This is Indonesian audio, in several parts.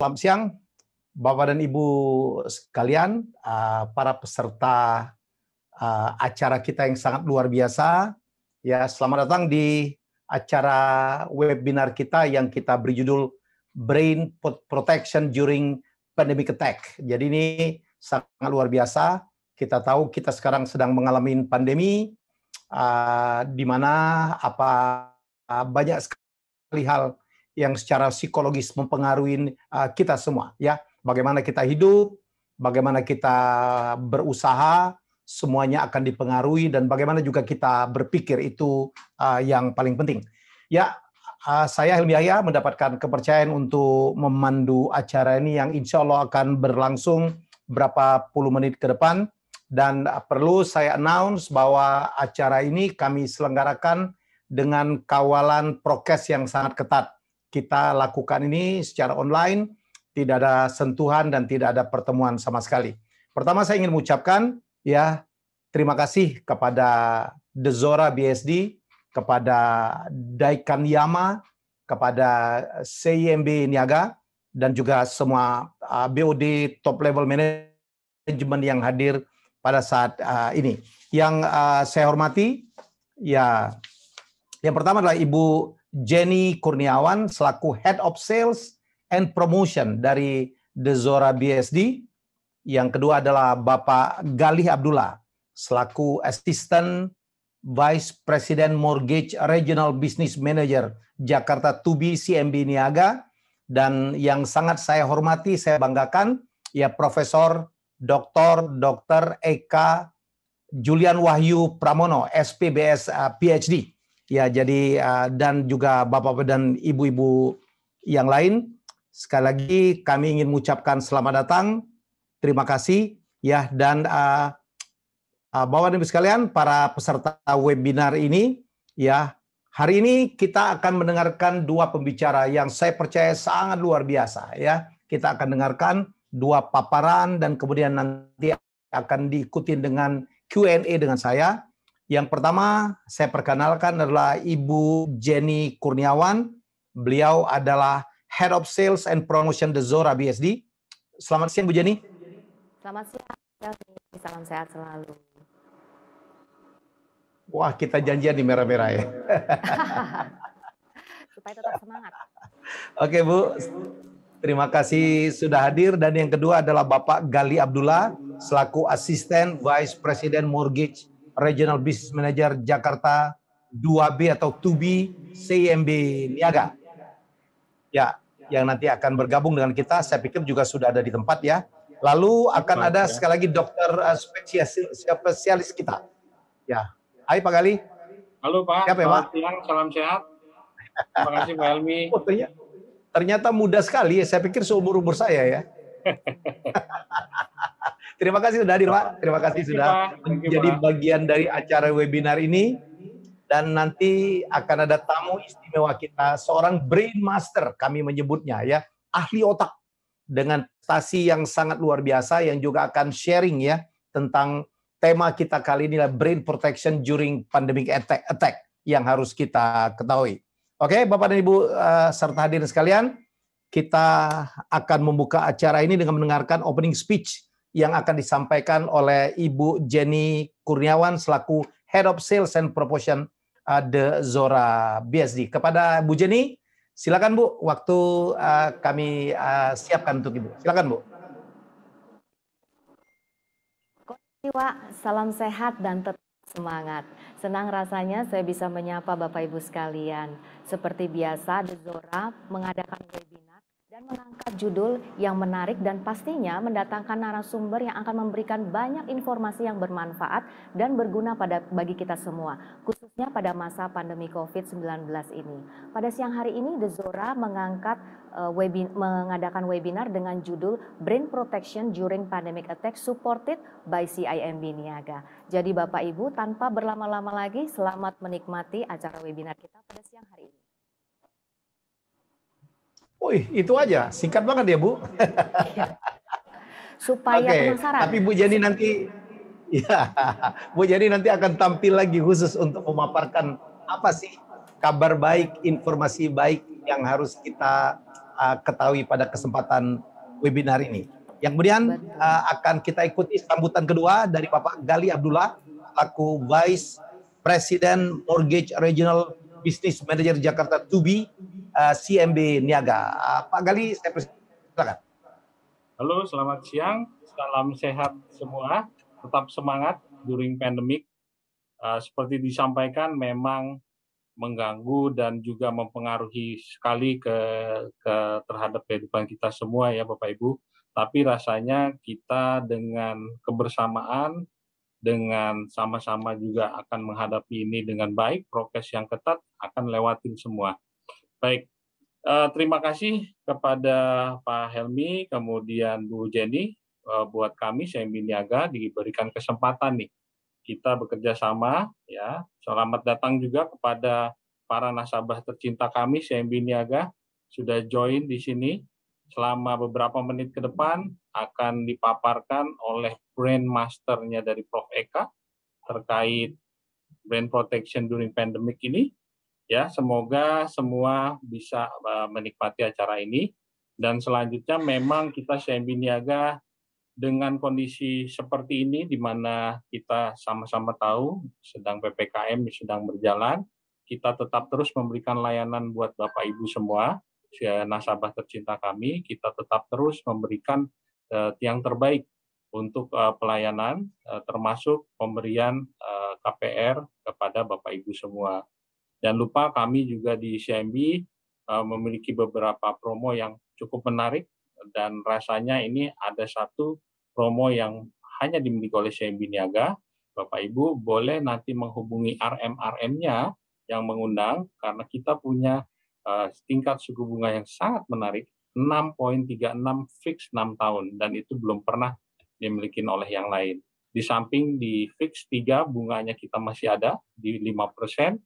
Selamat siang, Bapak dan Ibu sekalian, para peserta acara kita yang sangat luar biasa. Ya, selamat datang di acara webinar kita yang kita beri judul Brain Protection During Pandemic Attack. Jadi ini sangat luar biasa. Kita tahu kita sekarang sedang mengalami pandemi, di mana banyak sekali hal yang secara psikologis mempengaruhi kita semua, ya. Bagaimana kita hidup, bagaimana kita berusaha, semuanya akan dipengaruhi, dan bagaimana juga kita berpikir itu yang paling penting. Ya, saya Helmi Yahya mendapatkan kepercayaan untuk memandu acara ini yang insya Allah akan berlangsung berapa puluh menit ke depan, dan perlu saya announce bahwa acara ini kami selenggarakan dengan kawalan prokes yang sangat ketat. Kita lakukan ini secara online, tidak ada sentuhan dan tidak ada pertemuan sama sekali. Pertama saya ingin mengucapkan ya terima kasih kepada The Zora BSD, kepada Daikan Yama, kepada CIMB Niaga, dan juga semua BOD top level management yang hadir pada saat ini. Yang saya hormati, ya yang pertama adalah Ibu Jenny Kurniawan selaku Head of Sales and Promotion dari The Zora BSD. Yang kedua adalah Bapak Galih Abdullah selaku Assistant Vice President Mortgage Regional Business Manager Jakarta 2B CIMB Niaga. Dan yang sangat saya hormati, saya banggakan, ya Profesor Dr. Eka Julian Wahyu Pramono, SPBS PhD. Ya, jadi dan juga Bapak dan Ibu-ibu yang lain, sekali lagi kami ingin mengucapkan selamat datang, terima kasih, ya, dan Bapak dan Ibu sekalian, para peserta webinar ini, ya, hari ini kita akan mendengarkan dua pembicara yang saya percaya sangat luar biasa, ya. Kita akan dengarkan dua paparan dan kemudian nanti akan diikuti dengan Q&A dengan saya. Yang pertama saya perkenalkan adalah Ibu Jenny Kurniawan. Beliau adalah Head of Sales and Promotion The Zora BSD. Selamat siang Bu Jenny. Selamat siang, salam sehat selalu. Wah, kita janjian di merah-merah ya. Supaya tetap semangat. Oke Bu, terima kasih sudah hadir. Dan yang kedua adalah Bapak Galih Abdullah selaku Asisten Vice President Mortgage Regional Business Manager Jakarta 2B atau 2B CIMB Niaga. Ya, yang nanti akan bergabung dengan kita, saya pikir juga sudah ada di tempat ya. Lalu akan ada sekali lagi dokter spesialis kita. Ya, hai Pak Galih. Halo Pak, siapa ya, Pak? Siang, salam sehat. Terima kasih Pak Helmi. Oh, ternyata muda sekali ya, saya pikir seumur-umur saya ya. Terima kasih sudah hadir Pak, terima kasih sudah menjadi bagian dari acara webinar ini. Dan nanti akan ada tamu istimewa kita, seorang brain master kami menyebutnya ya, ahli otak dengan prestasi yang sangat luar biasa yang juga akan sharing ya tentang tema kita kali ini adalah brain protection during pandemic attack yang harus kita ketahui. Oke, Bapak dan Ibu serta hadirin sekalian, kita akan membuka acara ini dengan mendengarkan opening speech yang akan disampaikan oleh Ibu Jenny Kurniawan selaku Head of Sales and Promotion The Zora BSD. Kepada Bu Jenny, silakan Bu, waktu kami siapkan untuk Ibu. Silakan Bu. Konnichiwa, salam sehat dan tetap semangat. Senang rasanya saya bisa menyapa Bapak Ibu sekalian. Seperti biasa, The Zora mengadakan webinar dan mengangkat judul yang menarik dan pastinya mendatangkan narasumber yang akan memberikan banyak informasi yang bermanfaat dan berguna bagi kita semua, khususnya pada masa pandemi COVID-19 ini. Pada siang hari ini, The Zora mengadakan webinar dengan judul Brain Protection During Pandemic Attack supported by CIMB Niaga. Jadi Bapak Ibu, tanpa berlama-lama lagi, selamat menikmati acara webinar kita pada siang hari ini. Wih, itu aja, singkat banget ya Bu. Supaya penasaran. Tapi Bu Jenny nanti, ya, Bu Jenny nanti akan tampil lagi khusus untuk memaparkan apa sih kabar baik, informasi baik yang harus kita ketahui pada kesempatan webinar ini. Yang kemudian akan kita ikuti sambutan kedua dari Bapak Gali Abdullah, selaku Vice President Mortgage Regional Business Manager Jakarta 2B CMB Niaga. Pak Gali, saya persilakan. Halo, selamat siang. Salam sehat semua. Tetap semangat during pandemic. Seperti disampaikan, memang mengganggu dan juga mempengaruhi sekali terhadap kehidupan kita semua ya Bapak Ibu. Tapi rasanya kita dengan kebersamaan, dengan sama-sama juga akan menghadapi ini dengan baik, prokes yang ketat, akan lewatin semua. Baik, terima kasih kepada Pak Helmi, kemudian Bu Jenny, buat kami CMB Niaga diberikan kesempatan nih, kita bekerja sama, ya. Selamat datang juga kepada para nasabah tercinta kami CMB Niaga, sudah join di sini. Selama beberapa menit ke depan akan dipaparkan oleh brand masternya dari Prof. Eka terkait brand protection during pandemic ini. Ya, semoga semua bisa menikmati acara ini. Dan selanjutnya memang kita CMB Niaga dengan kondisi seperti ini, di mana kita sama-sama tahu sedang PPKM sedang berjalan, kita tetap terus memberikan layanan buat Bapak Ibu semua, nasabah tercinta kami, kita tetap terus memberikan yang terbaik untuk pelayanan, termasuk pemberian KPR kepada Bapak Ibu semua. Jangan lupa kami juga di CMB memiliki beberapa promo yang cukup menarik, dan rasanya ini ada satu promo yang hanya dimiliki oleh CMB Niaga. Bapak Ibu boleh nanti menghubungi RM-nya yang mengundang, karena kita punya tingkat suku bunga yang sangat menarik, 6,36 fix 6 tahun, dan itu belum pernah dimiliki oleh yang lain. Di samping di fix 3 bunganya kita masih ada di 5%,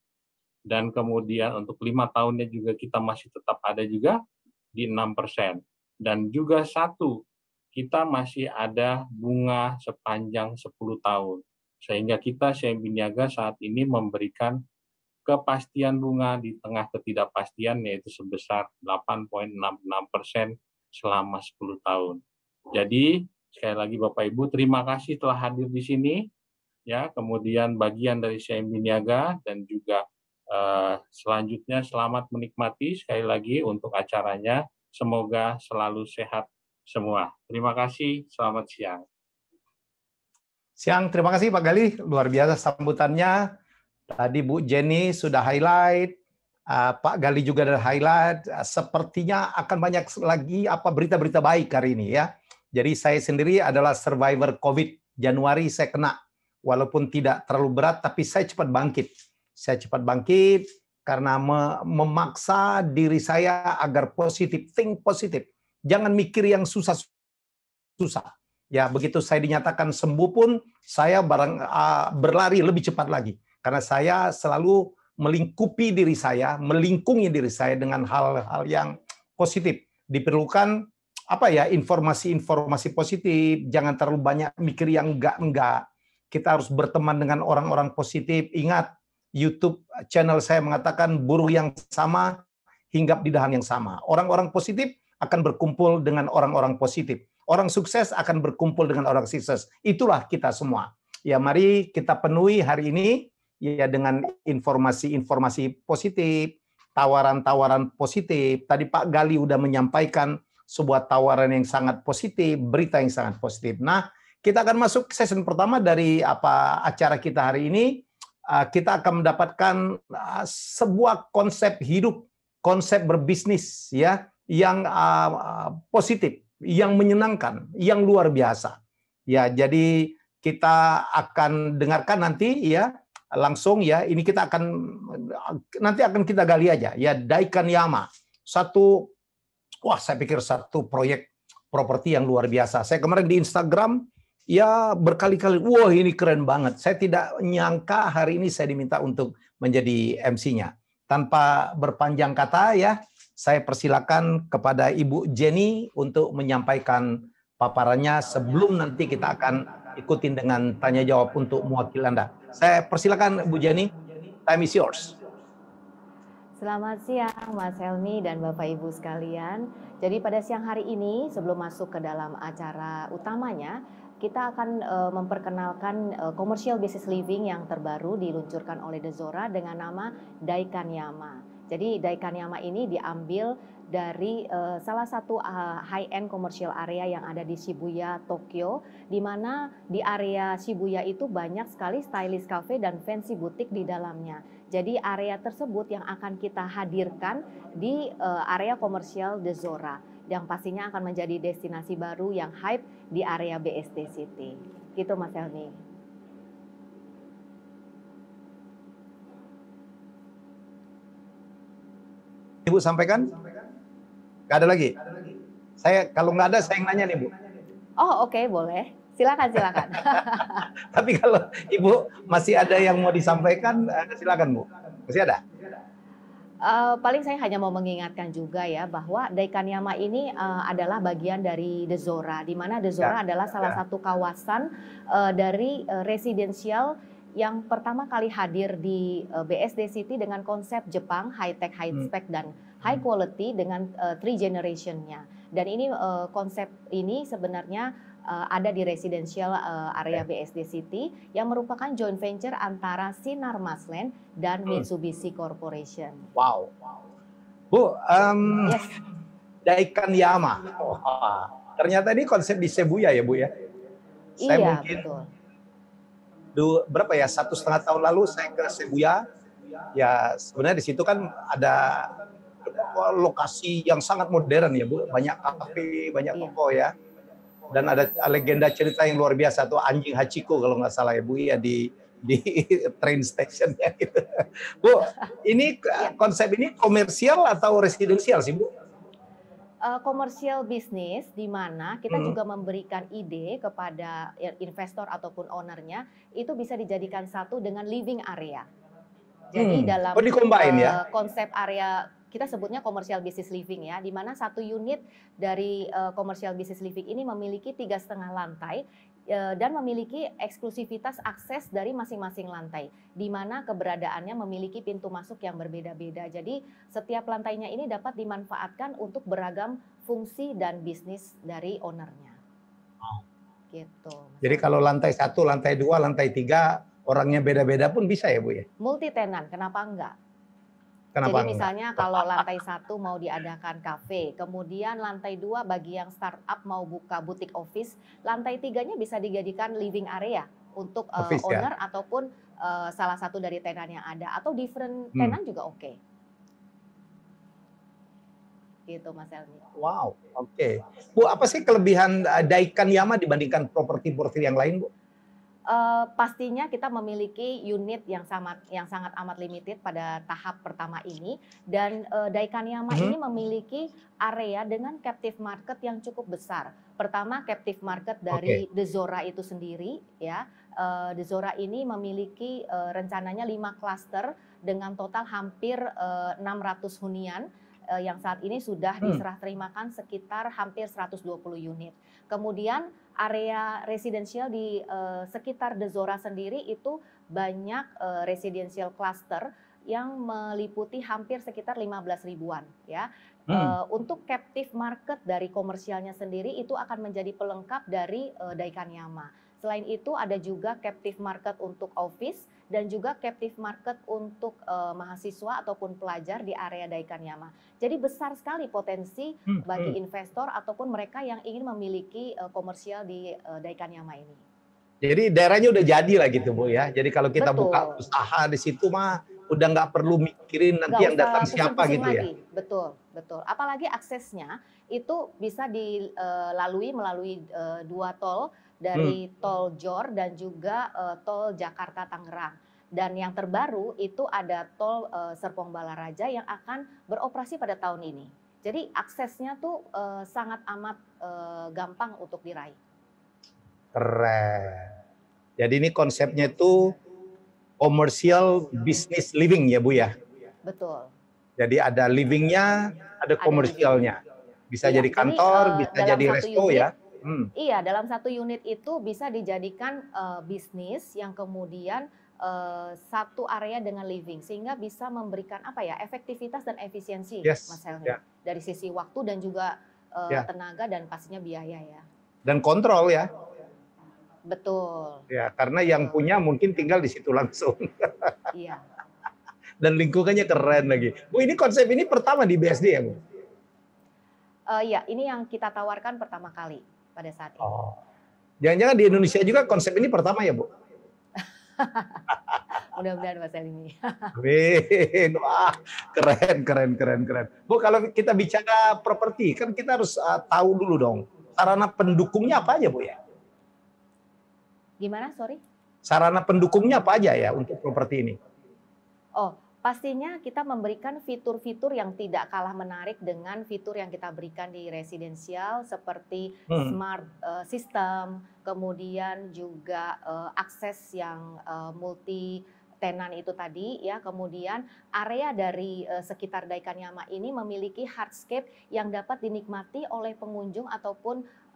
dan kemudian untuk 5 tahunnya juga kita masih tetap ada juga di 6%. Dan juga satu, kita masih ada bunga sepanjang 10 tahun. Sehingga kita CMB Niaga saat ini memberikan kepastian bunga di tengah ketidakpastian, yaitu sebesar 8,66% selama 10 tahun. Jadi, sekali lagi Bapak Ibu, terima kasih telah hadir di sini. Ya, kemudian bagian dari CMB Niaga, dan juga selanjutnya selamat menikmati sekali lagi untuk acaranya. Semoga selalu sehat semua. Terima kasih, selamat siang. Siang, terima kasih Pak Gali, luar biasa sambutannya. Tadi Bu Jenny sudah highlight, Pak Gali juga ada highlight. Sepertinya akan banyak lagi berita-berita baik hari ini ya. Jadi saya sendiri adalah survivor COVID. Januari saya kena, walaupun tidak terlalu berat, tapi saya cepat bangkit. Saya cepat bangkit karena memaksa diri saya agar positif, think positif. Jangan mikir yang susah-susah. Ya, begitu saya dinyatakan sembuh pun, saya berlari lebih cepat lagi. Karena saya selalu melingkungi diri saya dengan hal-hal yang positif. Diperlukan informasi-informasi positif, jangan terlalu banyak mikir yang enggak. Kita harus berteman dengan orang-orang positif. Ingat, YouTube channel saya mengatakan buruh yang sama hinggap di dahan yang sama. Orang-orang positif akan berkumpul dengan orang-orang positif. Orang sukses akan berkumpul dengan orang sukses. Itulah kita semua. Ya, mari kita penuhi hari ini ya dengan informasi-informasi positif, tawaran-tawaran positif. Tadi Pak Gali udah menyampaikan sebuah tawaran yang sangat positif, berita yang sangat positif. Nah, kita akan masuk ke sesi pertama dari acara kita hari ini. Kita akan mendapatkan sebuah konsep hidup, konsep berbisnis ya yang positif, yang menyenangkan, yang luar biasa. Ya, jadi kita akan dengarkan nanti ya langsung ya. Ini kita akan kita gali aja ya. Daikan Yama, saya pikir satu proyek properti yang luar biasa. Saya kemarin di Instagram ya berkali-kali, wah ini keren banget. Saya tidak nyangka hari ini saya diminta untuk menjadi MC-nya. Tanpa berpanjang kata ya, saya persilakan kepada Ibu Jenny untuk menyampaikan paparannya sebelum nanti kita akan ikutin dengan tanya jawab untuk mewakili Anda. Saya persilakan Bu Jenny, time is yours. Selamat siang Mas Helmi dan Bapak Ibu sekalian. Jadi pada siang hari ini sebelum masuk ke dalam acara utamanya, kita akan memperkenalkan commercial business living yang terbaru diluncurkan oleh The Zora dengan nama Daikanyama. Jadi Daikanyama ini diambil dari salah satu high-end commercial area yang ada di Shibuya, Tokyo, di mana di area Shibuya itu banyak sekali stylish cafe dan fancy boutique di dalamnya. Jadi area tersebut yang akan kita hadirkan di area komersial The Zora yang pastinya akan menjadi destinasi baru yang hype di area BSD City. Gitu Mas Helmi. Ibu sampaikan? Nggak ada lagi? Saya kalau nggak ada saya yang nanya nih Bu. Oh oke, boleh. Silakan. Tapi kalau Ibu masih ada yang mau disampaikan, silakan Bu. Masih ada? Paling saya hanya mau mengingatkan juga ya bahwa Daikanyama ini adalah bagian dari The Zora, di mana The Zora adalah salah satu kawasan dari residensial yang pertama kali hadir di BSD City dengan konsep Jepang, high tech, high spec dan high quality dengan 3 generation-nya. Dan ini konsep ini sebenarnya ada di residential area BSD City yang merupakan joint venture antara Sinar Masland dan Mitsubishi Corporation. Wow. Bu, Yes. Daikanyama. Ternyata ini konsep di Shibuya ya Bu ya? Saya Iya, mungkin betul. berapa ya, 1,5 tahun lalu saya ke Shibuya. Ya sebenarnya di situ kan ada lokasi yang sangat modern ya Bu, banyak kafe, banyak toko ya. Dan ada legenda cerita yang luar biasa tuh anjing Hachiko kalau nggak salah ya Bu ya di train stationnya gitu. Bu, ini konsep ini komersial atau residensial sih Bu? Komersial bisnis di mana kita juga memberikan ide kepada investor ataupun ownernya itu bisa dijadikan satu dengan living area. Jadi dalam konsep area kita sebutnya commercial business living ya, di mana satu unit dari commercial business living ini memiliki 3,5 lantai dan memiliki eksklusivitas akses dari masing-masing lantai, di mana keberadaannya memiliki pintu masuk yang berbeda-beda. Jadi setiap lantainya ini dapat dimanfaatkan untuk beragam fungsi dan bisnis dari ownernya. Gitu. Jadi kalau lantai 1, lantai 2, lantai 3 orangnya beda-beda pun bisa ya Bu ya? Multi tenant, kenapa enggak? Kenapa Jadi misalnya kalau lantai 1 mau diadakan kafe, kemudian lantai 2 bagi yang startup mau buka butik office, lantai 3-nya bisa dijadikan living area untuk owner ya? Ataupun salah satu dari tenan yang ada, atau different tenan juga oke. Gitu Mas Helmi. Wow, oke. Bu, apa sih kelebihan Daikanyama dibandingkan properti-properti yang lain Bu? Pastinya kita memiliki unit yang sangat amat limited pada tahap pertama ini, dan Daikanyama ini memiliki area dengan captive market yang cukup besar. Pertama, captive market dari The Zora itu sendiri ya. The Zora ini memiliki rencananya 5 klaster dengan total hampir 600 hunian yang saat ini sudah diserah terimakan sekitar hampir 120 unit. Kemudian area residensial di sekitar The Zora sendiri itu banyak residensial cluster yang meliputi hampir sekitar 15 ribuan ya. Untuk captive market dari komersialnya sendiri itu akan menjadi pelengkap dari Daikanyama. Selain itu ada juga captive market untuk office dan juga captive market untuk mahasiswa ataupun pelajar di area Daikanyama. Jadi besar sekali potensi bagi investor ataupun mereka yang ingin memiliki komersial di Daikanyama ini. Jadi daerahnya udah jadi lah gitu Bu ya. Jadi kalau kita buka usaha di situ mah udah nggak perlu mikirin nanti yang datang siapa gitu ya. Betul. Apalagi aksesnya itu bisa dilalui melalui 2 tol, dari tol Jor dan juga tol Jakarta Tangerang. Dan yang terbaru itu ada tol Serpong Balaraja yang akan beroperasi pada tahun ini. Jadi aksesnya tuh sangat amat gampang untuk diraih. Keren. Jadi ini konsepnya itu commercial business living ya Bu ya? Betul. Jadi ada livingnya, ada komersialnya. Bisa jadi kantor, bisa jadi resto ya? Iya, dalam satu unit itu bisa dijadikan bisnis yang kemudian satu area dengan living sehingga bisa memberikan apa ya efektivitas dan efisiensi Mas Yes, Helmi ya, dari sisi waktu dan juga ya. tenaga dan pastinya biaya ya. Dan kontrol ya. Betul, Ya, karena yang betul. punya mungkin tinggal di situ langsung. Iya. Dan lingkungannya keren lagi. Bu, ini konsep ini pertama di BSD ya, Bu? Iya, ini yang kita tawarkan pertama kali pada saat ini. Oh. Jangan-jangan di Indonesia juga konsep ini pertama ya, Bu? Mudah-mudahan Mas Helmi. Amin. Wah, keren, keren, keren, keren. Bu, kalau kita bicara properti, kan kita harus tahu dulu dong, sarana pendukungnya apa aja, Bu ya? Gimana, sorry? Sarana pendukungnya apa aja ya untuk properti ini? Oh, pastinya kita memberikan fitur-fitur yang tidak kalah menarik dengan fitur yang kita berikan di residensial seperti smart system, kemudian juga akses yang multi tenan itu tadi ya, kemudian area dari sekitar Daikanyama ini memiliki hardscape yang dapat dinikmati oleh pengunjung ataupun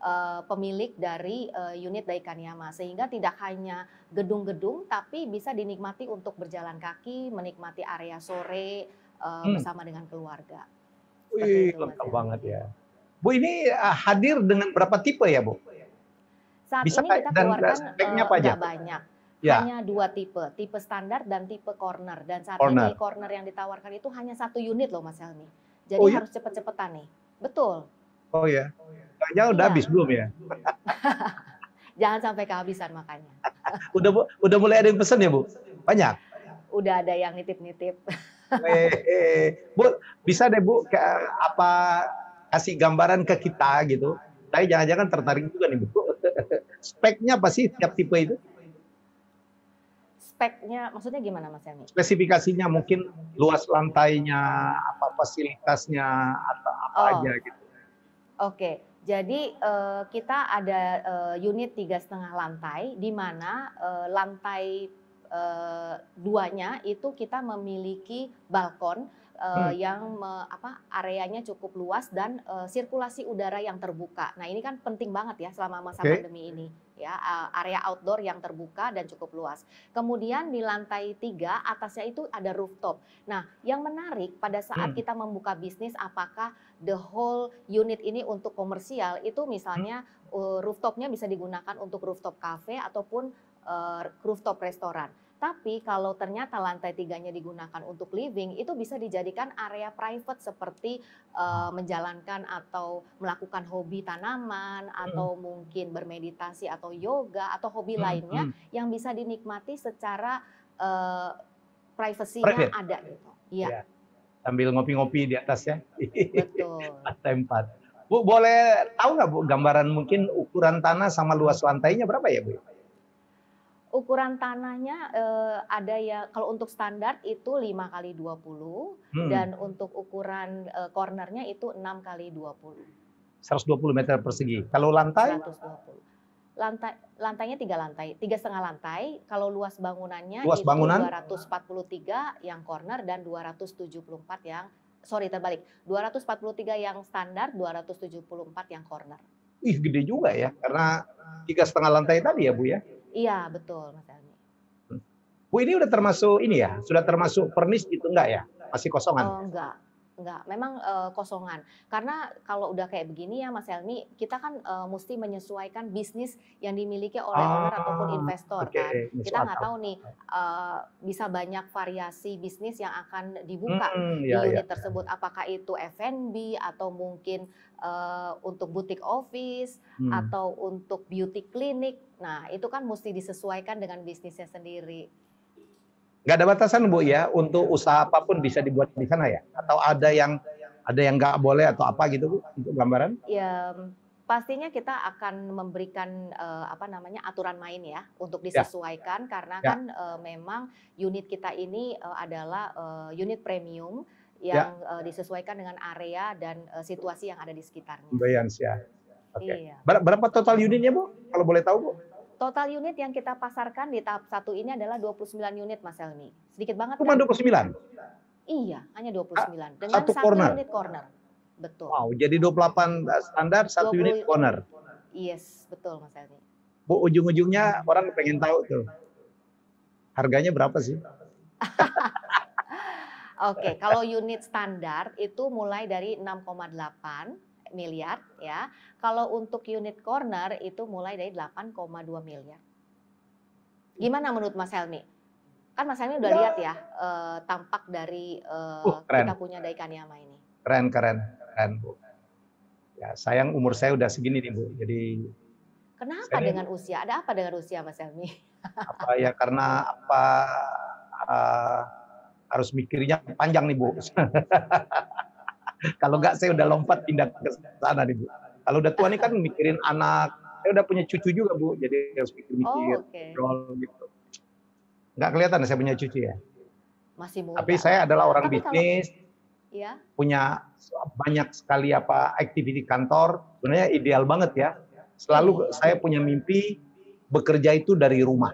pemilik dari unit Daikanyama sehingga tidak hanya gedung-gedung tapi bisa dinikmati untuk berjalan kaki, menikmati area sore bersama dengan keluarga. Wih, Seperti itu Mas lengkap Helmi. banget ya. Bu, ini hadir dengan berapa tipe ya, Bu? Saat Bisa ini kita dan keluarkan speknya apa aja? nggak banyak, Ya, hanya 2 tipe, tipe standar dan tipe corner. Dan saat ini corner. corner yang ditawarkan itu hanya 1 unit loh Mas Helmi. Oh Jadi ya? harus cepet-cepetan nih. Betul, Oh ya. Jangan udah habis iya. belum ya? Jangan sampai kehabisan makanya. Udah mulai ada yang pesen ya, Bu? Banyak. Udah ada yang nitip-nitip. Bu, bisa deh Bu kasih gambaran ke kita gitu. Saya jangan-jangan tertarik juga nih, Bu. Speknya apa sih tiap tipe itu? Speknya maksudnya gimana Mas Helmi? Spesifikasinya mungkin luas lantainya, apa fasilitasnya, atau apa Oh, aja gitu. oke. Jadi kita ada unit 3,5 lantai di mana lantai 2-nya itu kita memiliki balkon yang areanya cukup luas dan sirkulasi udara yang terbuka. Nah, ini kan penting banget ya selama masa Oke. pandemi ini ya, area outdoor yang terbuka dan cukup luas. Kemudian di lantai 3 atasnya itu ada rooftop. Nah, yang menarik pada saat kita membuka bisnis apakah the whole unit ini untuk komersial itu misalnya rooftopnya bisa digunakan untuk rooftop cafe ataupun rooftop restoran. Tapi kalau ternyata lantai 3-nya digunakan untuk living, itu bisa dijadikan area private seperti menjalankan atau melakukan hobi tanaman, atau mungkin bermeditasi atau yoga, atau hobi lainnya yang bisa dinikmati secara privasinya Private. ada gitu. Iya, Ya. Sambil ngopi-ngopi di atas ya. betul. Lantai 4. Bu, boleh tahu nggak Bu gambaran mungkin ukuran tanah sama luas lantainya berapa ya, Bu? Ukuran tanahnya ada ya kalau untuk standar itu 5 kali 20 dan untuk ukuran cornernya itu 6 kali 20. 120 meter persegi. Kalau lantai? 120. Lantainya 3 lantai, 3,5 lantai. Kalau luas bangunannya Luas itu bangunan? 243 yang corner dan 274 yang terbalik. 243 yang standar, 274 yang corner. Ih, gede juga ya, karena 3,5 lantai tadi ya, Bu ya? Iya, betul Mas Helmi. Bu, ini udah termasuk ini ya? Sudah termasuk pernis gitu enggak ya? Masih kosongan? Oh, enggak. Memang kosongan. Karena kalau udah kayak begini ya Mas Helmi, kita kan mesti menyesuaikan bisnis yang dimiliki oleh owner ataupun investor oke. kan. Masuk Kita nggak akal. tahu nih bisa banyak variasi bisnis yang akan dibuka di Ya, ya. unit tersebut. Apakah itu F&B atau mungkin untuk boutique office atau untuk beauty clinic. Nah, itu kan mesti disesuaikan dengan bisnisnya sendiri. Nggak ada batasan Bu ya, untuk usaha apapun bisa dibuat di sana ya? Atau ada yang nggak boleh atau apa gitu Bu, untuk gambaran? Ya, pastinya kita akan memberikan aturan main ya untuk disesuaikan karena kan memang unit kita ini adalah unit premium yang disesuaikan dengan area dan situasi yang ada di sekitarnya. Ambience ya. Oke. Iya. Berapa total unitnya Bu? Kalau boleh tahu Bu? Total unit yang kita pasarkan di tahap 1 ini adalah 29 unit Mas Helmi. Sedikit banget Cuma kan? 29? Iya, hanya 29 dengan Satu satu corner? unit corner. Betul. Wow, jadi 28 standar, 1 unit 20 corner. Yes, betul Mas Helmi. Bu, ujung-ujungnya orang pengen tahu tuh. Harganya berapa sih? Oke, kalau unit standar itu mulai dari 6,8 miliar ya. Kalau untuk unit corner itu mulai dari 8,2 miliar. Gimana menurut Mas Helmi? Kan Mas Helmi udah lihat ya tampak dari Keren, kita punya Daikanyama ini. keren, keren, keren, Bu. Ya, sayang umur saya udah segini nih, Bu. Jadi Kenapa saya dengan usia? Ada apa dengan usia Mas Helmi? apa ya karena apa uh, harus mikirnya panjang nih, Bu. Kalau enggak saya udah lompat pindah ke sana nih, Bu. Kalau udah tua nih kan mikirin anak. Saya udah punya cucu juga, Bu. Jadi harus mikir-mikir, Oh, oke. gitu. Nggak kelihatan saya punya cucu ya. Masih muda. Tapi saya adalah orang Tapi bisnis, ya. punya banyak sekali aktiviti kantor. Sebenarnya ideal banget ya. Selalu saya punya mimpi bekerja itu dari rumah.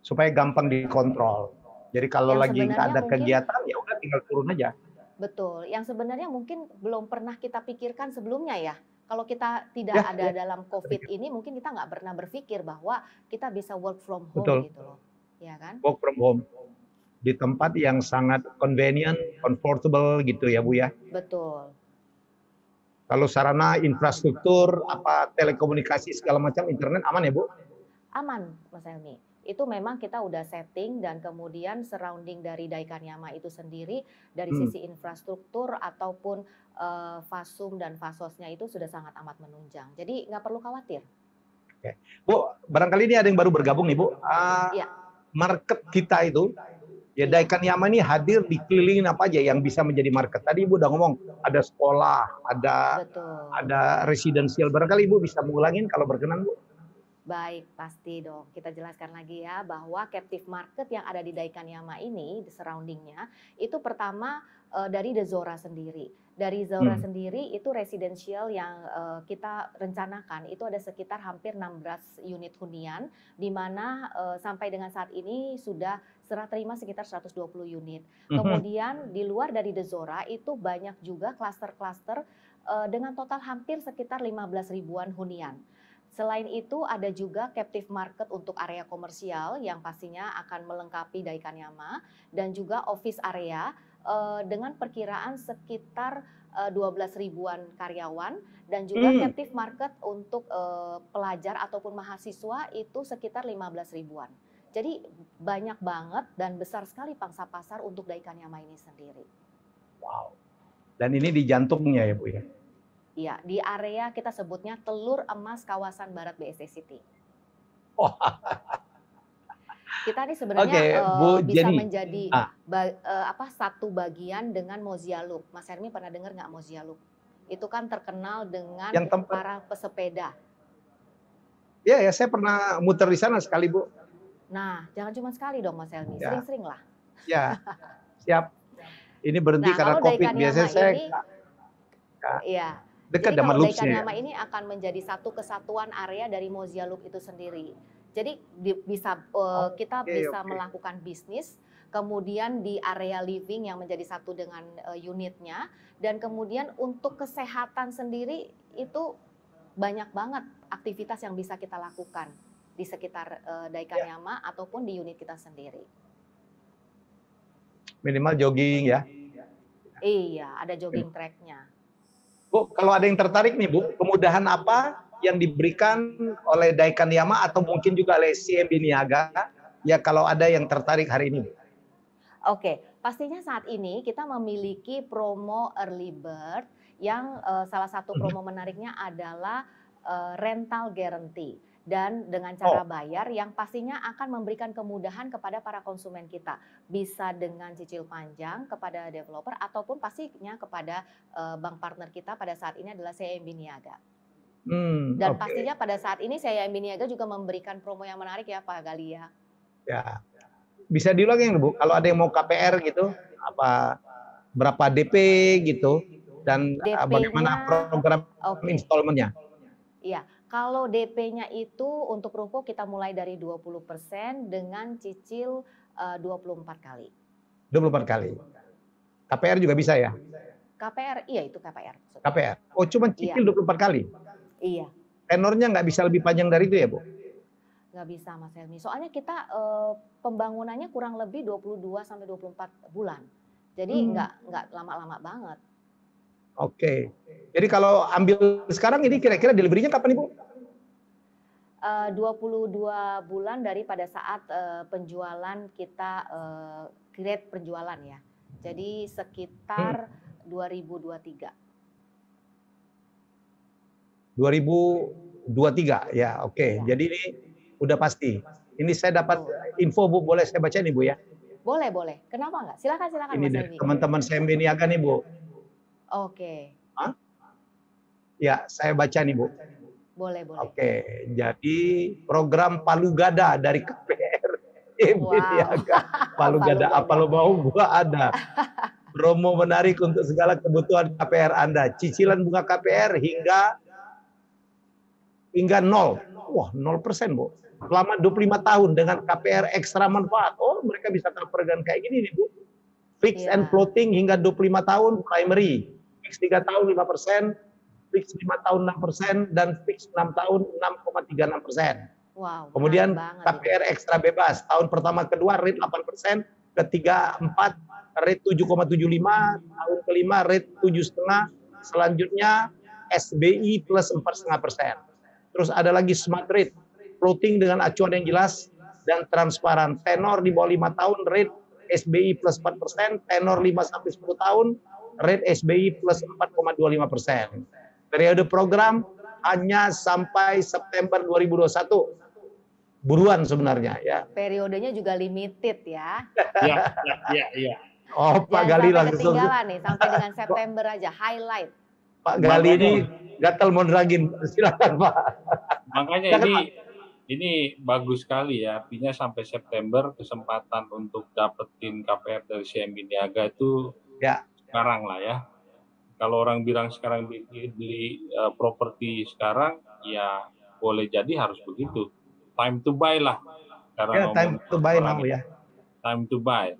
Supaya gampang dikontrol. Jadi kalau Yang lagi nggak ada mungkin, kegiatan, ya udah tinggal turun aja. Betul. Yang sebenarnya mungkin belum pernah kita pikirkan sebelumnya ya. Kalau kita tidak ada dalam COVID ini, mungkin kita nggak pernah berpikir bahwa kita bisa work from home. Betul. Gitu loh. Ya kan? Work from home. Di tempat yang sangat convenient, comfortable gitu ya, Bu ya. Betul. Kalau sarana infrastruktur, telekomunikasi segala macam, internet aman ya, Bu? Aman, Mas Helmi. Itu memang kita udah setting dan kemudian surrounding dari Daikanyama itu sendiri dari sisi infrastruktur ataupun fasum dan fasosnya itu sudah sangat amat menunjang. Jadi nggak perlu khawatir. Oke. Bu, barangkali ini ada yang baru bergabung nih, Bu. Iya. Market kita itu, ya Daikanyama ini hadir di kelilingin apa aja yang bisa menjadi market. Tadi Ibu udah ngomong, ada sekolah, ada residensial. Barangkali Ibu bisa mengulangin kalau berkenan, Bu. Baik, pasti dong. Kita jelaskan lagi ya bahwa captive market yang ada di Daikanyama ini, di surroundingnya, itu pertama dari The Zora sendiri. Dari Zora sendiri itu residensial yang kita rencanakan itu ada sekitar hampir 16 unit hunian, di mana sampai dengan saat ini sudah serah terima sekitar 120 unit. Kemudian di luar dari The Zora itu banyak juga klaster-klaster dengan total hampir sekitar 15 ribuan hunian. Selain itu ada juga captive market untuk area komersial yang pastinya akan melengkapi Daikanyama dan juga office area dengan perkiraan sekitar 12 ribuan karyawan dan juga captive market untuk pelajar ataupun mahasiswa itu sekitar 15 ribuan. Jadi banyak banget dan besar sekali pangsa pasar untuk Daikanyama ini sendiri. Wow. Dan ini di jantungnya ya, Bu ya? Iya, di area kita sebutnya telur emas kawasan Barat BSD City. Oh. Kita ini sebenarnya Bu, bisa Jenny, menjadi satu bagian dengan Mozialuk. Mas Hermi pernah dengar nggak Mozialuk? Itu kan terkenal dengan para pesepeda. Ya, saya pernah muter di sana sekali, Bu. Nah, jangan cuma sekali dong Mas Helmi, sering-sering lah. Ya, siap. Ini berhenti karena COVID. Biasanya saya dekat sama Loops. Jadi Daikanyama ini akan menjadi satu kesatuan area dari Mozialuk itu sendiri. Jadi kita bisa melakukan bisnis, kemudian di area living yang menjadi satu dengan unitnya, dan kemudian untuk kesehatan sendiri itu banyak banget aktivitas yang bisa kita lakukan di sekitar Daikanyama ataupun di unit kita sendiri. Minimal jogging ya. Iya, ada jogging tracknya. Bu, kalau ada yang tertarik nih Bu, kemudahan apa yang diberikan oleh Daikanyama atau mungkin juga oleh CMB Niaga ya kalau ada yang tertarik hari ini Bu? Oke, pastinya saat ini kita memiliki promo early bird yang salah satu promo menariknya adalah rental guarantee. Dan dengan cara bayar yang pastinya akan memberikan kemudahan kepada para konsumen kita. Bisa dengan cicil panjang kepada developer ataupun pastinya kepada bank partner kita pada saat ini adalah CIMB Niaga. Dan pastinya pada saat ini CIMB Niaga juga memberikan promo yang menarik ya Pak Galia. Ya, bisa diulangi Bu, kalau ada yang mau KPR gitu, berapa DP gitu, dan bagaimana program installmentnya? Iya. Kalau DP-nya itu untuk ruko kita mulai dari 20% dengan cicil 24 kali. 24 kali. KPR juga bisa ya? KPR, iya itu KPR. KPR. Oh, cuma cicil 24 kali? Iya. Tenornya nggak bisa lebih panjang dari itu ya, Bu? Nggak bisa Mas Helmi. Soalnya kita pembangunannya kurang lebih 22 sampai 24 bulan. Jadi nggak lama-lama banget. Oke. Jadi kalau ambil sekarang ini kira-kira delivery-nya kapan Ibu? 22 bulan dari pada saat penjualan kita create penjualan ya. Jadi sekitar 2023. 2023 ya, oke. Ya. Jadi ini udah pasti. Ini saya dapat info Bu, boleh saya baca nih Bu ya? Boleh, boleh. Kenapa enggak? Silakan Ini Mas dari Helmi. teman-teman CMB Niaga nih Bu. Oke. Hah? Ya, saya baca nih Bu. Boleh. Oke, jadi program Palu Gada dari KPR CMB Niaga. Palu Gada, apa lo mau gua ada. Promo menarik untuk segala kebutuhan KPR Anda. Cicilan bunga KPR hingga 0. Wah, 0% Bu. Selama 25 tahun dengan KPR ekstra manfaat. Oh, mereka bisa cover dengan kayak gini nih Bu. Fix and floating hingga 25 tahun primary. Fix 3 tahun 5%, fix 5 tahun 6%, dan fix 6 tahun 6,36%. Wow, kemudian KPR ekstra bebas. Tahun pertama kedua rate 8%, ketiga 4 rate 7,75, tahun kelima rate 7,5, selanjutnya SBI plus 4,5%. Terus ada lagi smart rate, floating dengan acuan yang jelas dan transparan. Tenor di bawah 5 tahun, rate SBI plus 4%, tenor 5-10 tahun, rate SBI plus 4,25%. Periode program hanya sampai September 2021. Buruan sebenarnya ya. Periodenya juga limited ya. Iya. Oh, Pak Gali langsung. Ketinggalan nih sampai dengan September aja, highlight. Pak Gali ini gatal mau nerangin, silakan Pak. Makanya ini bagus sekali ya, artinya sampai September kesempatan untuk dapetin KPR dari CMB Niaga itu sekarang lah ya. Kalau orang bilang sekarang beli properti sekarang, ya boleh jadi harus begitu. Time to buy lah. Ya, time to buy now ya. Time to buy.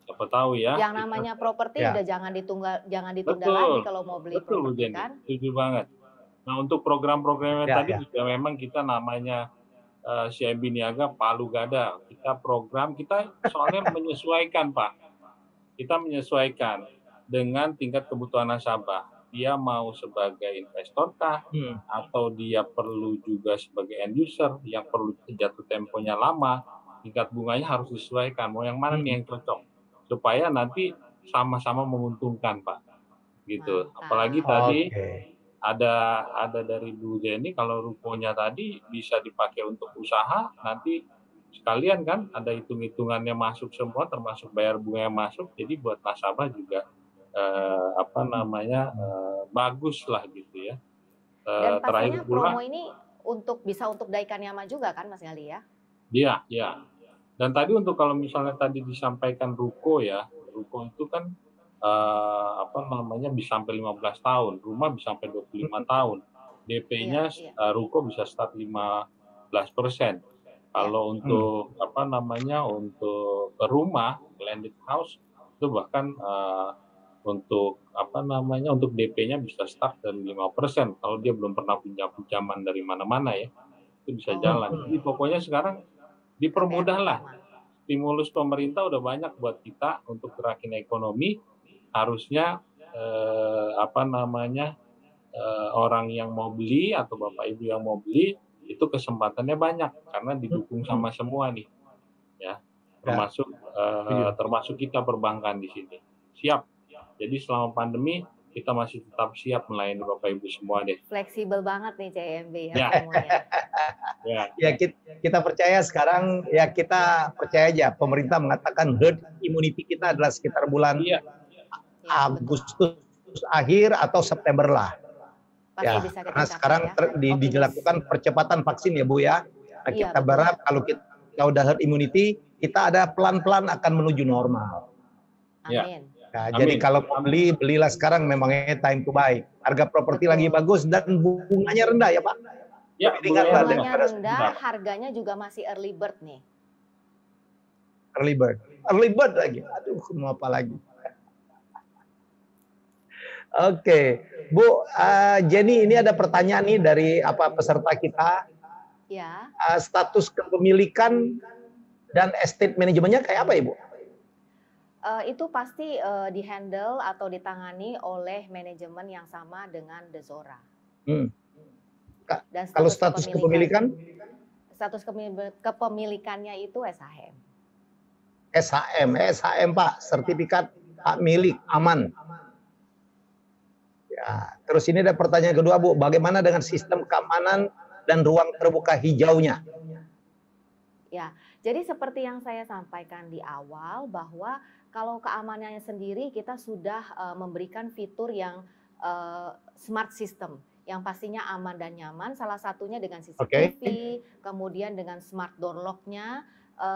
Siapa tahu ya. Yang namanya properti udah jangan ditunda lagi kalau mau beli properti kan. Setuju banget. Nah, untuk program-programnya tadi juga memang kita namanya CMB Niaga Palu Gada. Kita program, kita soalnya menyesuaikan Pak. Kita menyesuaikan dengan tingkat kebutuhan nasabah. Dia mau sebagai investor kah? Atau dia perlu juga sebagai end user yang perlu jatuh temponya lama, tingkat bunganya harus disesuaikan. Mau yang mana nih yang cocok? Supaya nanti sama-sama menguntungkan Pak. Gitu. Apalagi tadi ada dari Bu Jenny, kalau rukonya tadi bisa dipakai untuk usaha, nanti sekalian kan ada hitung-hitungannya masuk semua, termasuk bayar bunga yang masuk, jadi buat nasabah juga bagus lah gitu ya. Dan pastinya promo ini bisa untuk Daikan Yama juga kan Mas Gali ya? Iya. Dan tadi untuk kalau misalnya tadi disampaikan ruko ya, ruko itu kan bisa sampai 15 tahun, rumah bisa sampai 25 tahun. DP-nya ruko bisa start 15%. Kalau untuk untuk rumah landed house itu bahkan untuk DP-nya bisa start dari 5% kalau dia belum pernah punya pinjaman dari mana-mana ya. Itu bisa jalan. Jadi pokoknya sekarang dipermudahlah. Stimulus pemerintah udah banyak buat kita untuk gerakin ekonomi. Harusnya orang yang mau beli atau Bapak Ibu yang mau beli itu kesempatannya banyak karena didukung sama semua nih. Ya. Termasuk kita perbankan di sini. Siap. Jadi selama pandemi kita masih tetap siap melayani Bapak Ibu semua deh. Fleksibel banget nih CMB ya semuanya. Ya kita percaya sekarang ya, kita percaya aja pemerintah mengatakan herd immunity kita adalah sekitar bulan Agustus akhir atau September lah. Ya, karena sekarang dilakukan percepatan vaksin ya Bu ya. Nah, kita berharap kalau kita udah herd immunity, kita ada pelan-pelan akan menuju normal. Amin. Nah, jadi kalau mau belilah sekarang, memangnya time to buy. Harga properti lagi bagus dan bunganya rendah ya Pak. Ya, bunganya rendah, harganya juga masih early bird nih. Early bird lagi. Aduh, mau apa lagi? Oke, Bu Jenny, ini ada pertanyaan nih dari peserta kita. Ya. Status kepemilikan dan estate manajemennya kayak apa, Ibu? Itu pasti dihandle atau ditangani oleh manajemen yang sama dengan The Zora. Hmm. Dan Kalau status kepemilikan? Status kepemilikannya itu SHM. SHM Pak, sertifikat hak milik aman. Ya, terus ini ada pertanyaan kedua, Bu, bagaimana dengan sistem keamanan dan ruang terbuka hijaunya? Ya, jadi seperti yang saya sampaikan di awal bahwa kalau keamanannya sendiri kita sudah memberikan fitur yang smart system yang pastinya aman dan nyaman, salah satunya dengan CCTV, kemudian dengan smart door lock-nya.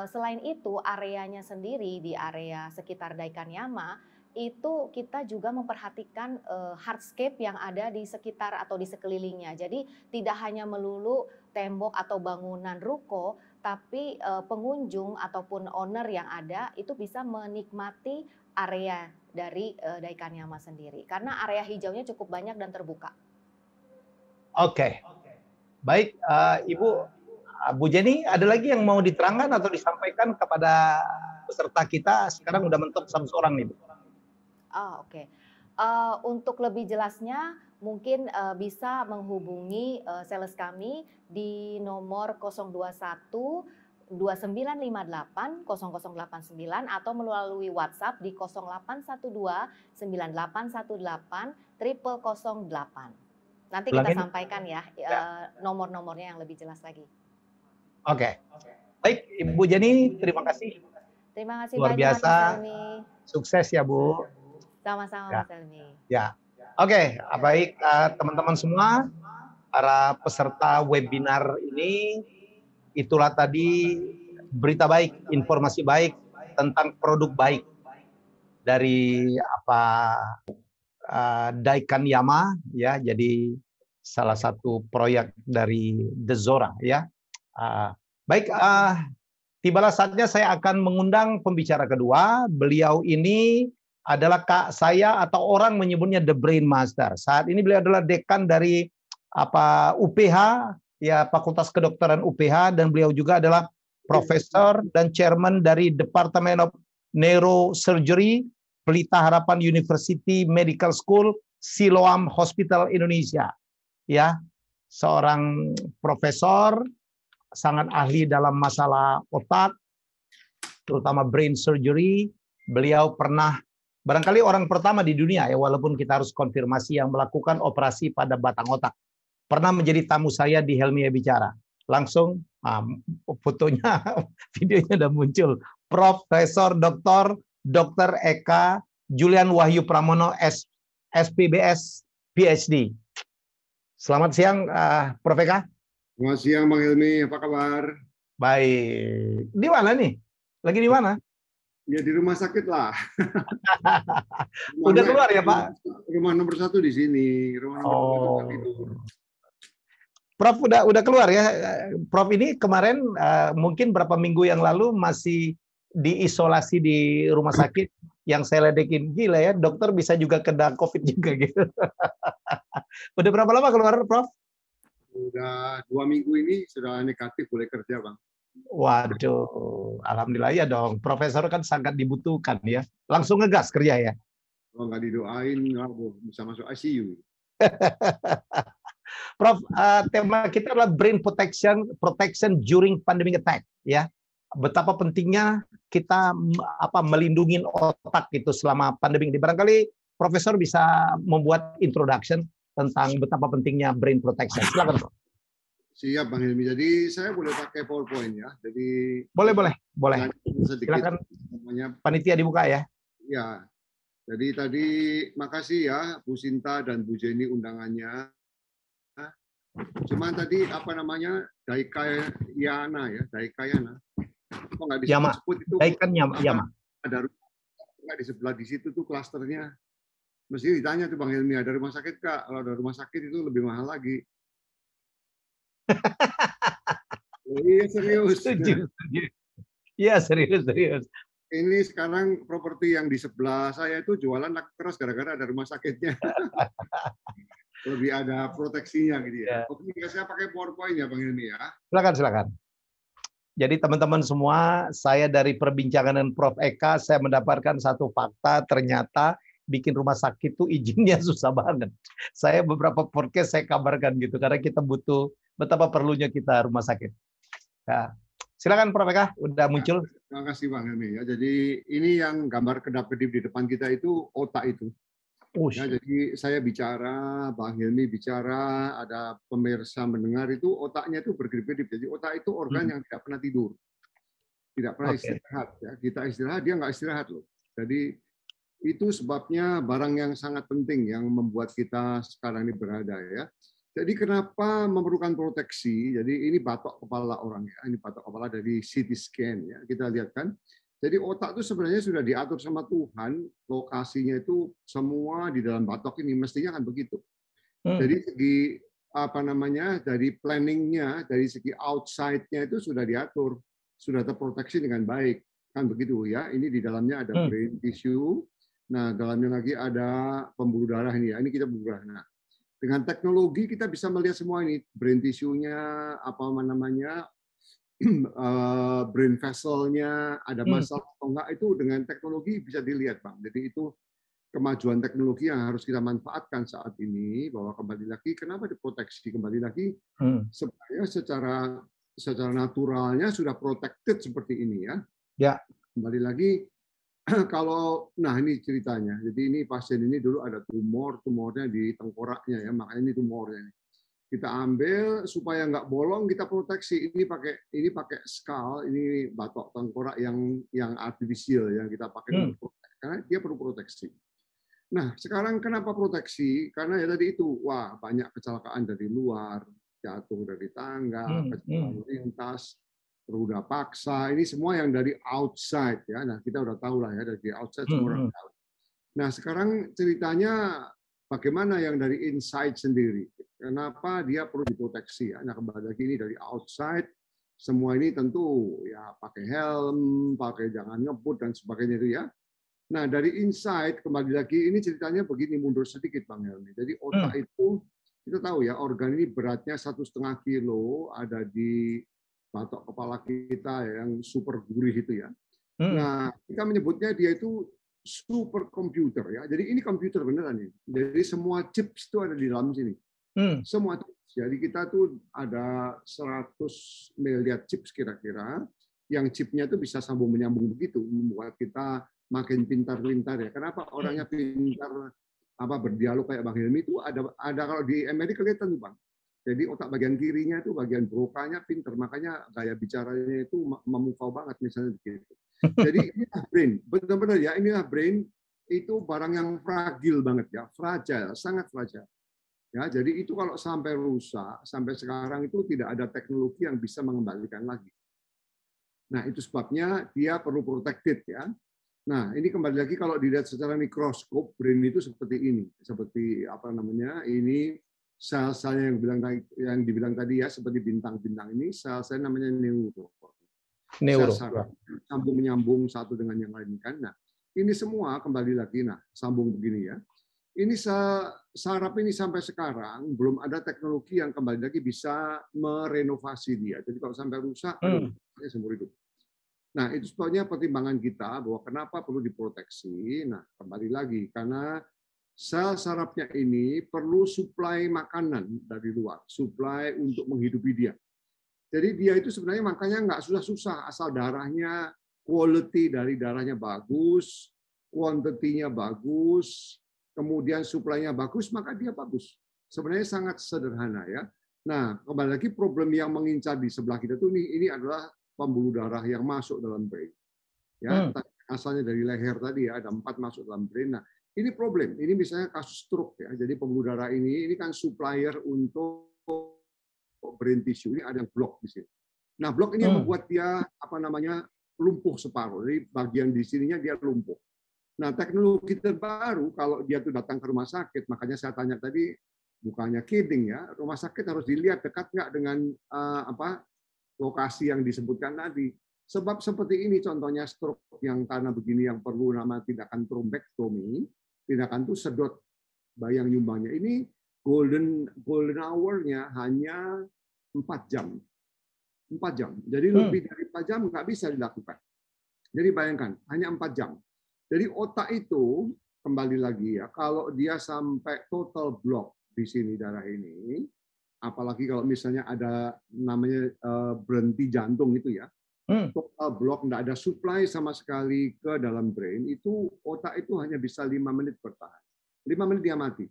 Selain itu, areanya sendiri di area sekitar Daikanyama itu kita juga memperhatikan hardscape yang ada di sekitar atau di sekelilingnya. Jadi tidak hanya melulu tembok atau bangunan ruko, tapi pengunjung ataupun owner yang ada itu bisa menikmati area dari Daikanyama sendiri. Karena area hijaunya cukup banyak dan terbuka. Oke. Baik, Ibu, Bu Jenny, ada lagi yang mau diterangkan atau disampaikan kepada peserta kita? Sekarang udah mentok 100 orang nih, Bu. Oke. Untuk lebih jelasnya mungkin bisa menghubungi sales kami di nomor 021 2958 0089 atau melalui WhatsApp di 0812 9818 0008. Nanti kita sampaikan ya nomor-nomornya yang lebih jelas lagi. Oke. Baik, Ibu Jenny, terima kasih. Terima kasih luar banyak, biasa. Mas Helmi. Sukses ya, Bu. Sama-sama, ya. Mas Helmi. Ya. Oke, baik teman-teman semua, para peserta webinar ini, itulah tadi berita baik, informasi baik tentang produk baik dari Daikanyama, ya. Jadi salah satu proyek dari The Zora, ya. Baik, tibalah saatnya saya akan mengundang pembicara kedua. Beliau ini adalah kak saya atau orang menyebutnya The Brain Master. Saat ini beliau adalah dekan dari UPH, ya, Fakultas Kedokteran UPH, dan beliau juga adalah profesor dan chairman dari Department of Neurosurgery Pelita Harapan University Medical School Siloam Hospital Indonesia. Ya, seorang profesor sangat ahli dalam masalah otak, terutama brain surgery. Beliau pernah barangkali orang pertama di dunia, ya, walaupun kita harus konfirmasi, yang melakukan operasi pada batang otak. Pernah menjadi tamu saya di Helmi Bicara. Langsung fotonya, videonya udah muncul. Profesor Dr. Eka Julian Wahyu Pramono, SPBS PhD. Selamat siang, Prof. Eka. Selamat siang, Bang Helmi. Apa kabar? Baik. Di mana nih? Lagi di mana? Ya, di rumah sakit lah. Udah keluar ya, Pak? Rumah nomor 1 di sini. Rumah nomor 1 itu. Prof udah keluar ya. Prof ini kemarin mungkin berapa minggu yang lalu masih diisolasi di rumah sakit, yang saya ledekin, gila ya, dokter bisa juga kena COVID juga gitu. Udah berapa lama keluar, Prof? Udah 2 minggu ini sudah negatif, boleh kerja, Bang. Waduh, alhamdulillah ya dong. Profesor kan sangat dibutuhkan ya. Langsung ngegas kerja ya. Kalau nggak didoain, bisa masuk ICU. Prof, tema kita adalah brain protection during pandemic attack, ya. Betapa pentingnya kita melindungi otak itu selama pandemi ini. Barangkali Profesor bisa membuat introduction tentang betapa pentingnya brain protection. Silakan, Prof. Siap, Bang Helmi. Jadi saya boleh pakai PowerPoint ya. Jadi boleh. Sedikit. Silakan. Panitia dibuka ya. Ya. Jadi tadi makasih ya Bu Sinta dan Bu Jenny undangannya. Cuman tadi Daikanyama ya, Daikanyama. Kok nggak disebut itu? Daikanyama. Ada nggak di sebelah di situ tuh klasternya. Mesti ditanya tuh Bang Helmi, ada rumah sakit Kak? Kalau ada rumah sakit itu lebih mahal lagi. Iya serius. Iya serius. Ini sekarang properti yang di sebelah saya itu jualan laku keras gara-gara ada rumah sakitnya. lebih ada proteksinya gitu ya. Ya. Oke, saya pakai PowerPoint ya Bang Hilmi ya. Silakan. Jadi teman-teman semua, saya dari perbincangan dengan Prof. Eka, saya mendapatkan satu fakta, ternyata bikin rumah sakit itu izinnya susah banget. Saya beberapa podcast saya kabarkan gitu, karena kita butuh betapa perlunya kita rumah sakit. Ya. Silakan Prof. Eka, udah muncul. Terima kasih Bang Hilmi ya. Jadi ini yang gambar kedap-kedip di depan kita itu otak itu. Ya, jadi saya bicara, Bang Hilmi bicara, ada pemirsa mendengar itu otaknya itu berkedip-kedip. Jadi otak itu organ yang tidak pernah tidur, tidak pernah istirahat. Ya. Kita istirahat, dia nggak istirahat loh. Jadi itu sebabnya barang yang sangat penting yang membuat kita sekarang ini berada ya. Jadi kenapa memerlukan proteksi? Jadi ini batok kepala orang ya, ini batok kepala dari CT scan ya. Kita lihat kan. Jadi otak itu sebenarnya sudah diatur sama Tuhan, lokasinya itu semua di dalam batok ini mestinya kan begitu. Jadi segi apa namanya, dari planningnya, dari segi outside-nya itu sudah diatur, sudah terproteksi dengan baik, kan begitu ya. Ini di dalamnya ada brain tissue, nah dalamnya lagi ada pembuluh darah ini ya. Ini kita pembuluh darah. Nah, dengan teknologi kita bisa melihat semua ini, brain tissue-nya, apa namanya, brain vessel-nya ada masalah atau enggak, itu dengan teknologi bisa dilihat Bang. Jadi itu kemajuan teknologi yang harus kita manfaatkan saat ini, bahwa kembali lagi kenapa diproteksi, kembali lagi sebenarnya secara naturalnya sudah protected seperti ini ya. Ya. Kembali lagi kalau ini ceritanya. Jadi ini pasien ini dulu ada tumornya di tengkoraknya ya, makanya ini tumornya. Kita ambil supaya nggak bolong, kita proteksi. Ini pakai skal, ini batok tengkorak yang artifisial yang kita pakai untuk proteksi, karena dia perlu proteksi. Nah, sekarang kenapa proteksi? Karena ya tadi itu, banyak kecelakaan dari luar, jatuh dari tangga, kecelakaan lintas, roda paksa, ini semua yang dari outside ya. Nah, kita udah tahu lah ya, dari outside semua orang tahu. Nah, sekarang ceritanya bagaimana yang dari inside sendiri? Kenapa dia perlu diproteksi? Nah, kembali lagi ini dari outside, semua ini tentu ya pakai helm, pakai jangan ngebut dan sebagainya itu ya. Nah, dari inside kembali lagi ini ceritanya begini, mundur sedikit Bang Helmi. Jadi otak itu kita tahu ya, organ ini beratnya 1,5 kilo, ada di batok kepala kita yang super gurih itu ya. Nah, kita menyebutnya dia itu super komputer ya. Jadi ini komputer beneran ya. Jadi semua chips itu ada di dalam sini. Semua chips. Jadi kita tuh ada 100 miliar chips kira-kira. Yang chipnya itu bisa sambung menyambung begitu, membuat kita makin pintar-pintar ya. Kenapa orangnya pintar berdialog kayak Bang Hilmi itu ada kalau di Amerika kelihatan tuh Bang. Jadi otak bagian kirinya itu bagian brokanya pintar, makanya gaya bicaranya itu memukau banget misalnya begitu. Jadi inilah brain, benar-benar ya, inilah brain itu barang yang fragil banget ya, fragile, sangat fragile. Ya, jadi itu kalau sampai rusak, sampai sekarang itu tidak ada teknologi yang bisa mengembalikan lagi. Nah, itu sebabnya dia perlu protected ya. Nah, ini kembali lagi kalau dilihat secara mikroskop, brain itu seperti ini, seperti apa namanya? Ini sel-sel yang dibilang tadi ya, seperti bintang-bintang ini, sel-sel namanya neuro. Sel sambung menyambung satu dengan yang lain kan. Nah, ini semua kembali lagi sambung begini ya. Ini saraf ini sampai sekarang belum ada teknologi yang kembali lagi bisa merenovasi dia. Jadi kalau sampai rusak, seumur hidup. Nah, itu sebabnya pertimbangan kita bahwa kenapa perlu diproteksi. Nah, kembali lagi karena sel sarafnya ini perlu suplai makanan dari luar, suplai untuk menghidupi dia. Jadi dia itu sebenarnya makanya nggak susah-susah, asal darahnya, quality dari darahnya bagus, quantity-nya bagus, kemudian suplainya bagus, maka dia bagus. Sebenarnya sangat sederhana ya. Nah, kembali lagi problem yang mengincar di sebelah kita tuh ini adalah pembuluh darah yang masuk dalam brain. Ya, asalnya dari leher tadi ya, ada 4 masuk dalam brain. Nah, ini problem. Ini misalnya kasus stroke ya. Jadi pembuluh darah ini kan supplier untuk brain tissue, ini ada yang blok di sini. Nah, blok ini yang membuat dia lumpuh separuh. Jadi bagian di sininya dia lumpuh. Nah, teknologi terbaru kalau dia tuh datang ke rumah sakit, makanya saya tanya tadi, bukannya kidding ya, rumah sakit harus dilihat dekat nggak dengan lokasi yang disebutkan tadi. Sebab seperti ini contohnya stroke yang karena begini yang perlu nama tindakan trombektomi, tindakan itu sedot bayang nyumbangnya. Ini golden hour-nya hanya 4 jam. 4 jam. Jadi lebih dari 4 jam nggak bisa dilakukan. Jadi bayangkan, hanya 4 jam. Jadi otak itu, kembali lagi ya, kalau dia sampai total block di sini darah ini, apalagi kalau misalnya ada namanya berhenti jantung itu ya, total block, nggak ada supply sama sekali ke dalam brain, itu otak itu hanya bisa 5 menit bertahan. 5 menit dia mati.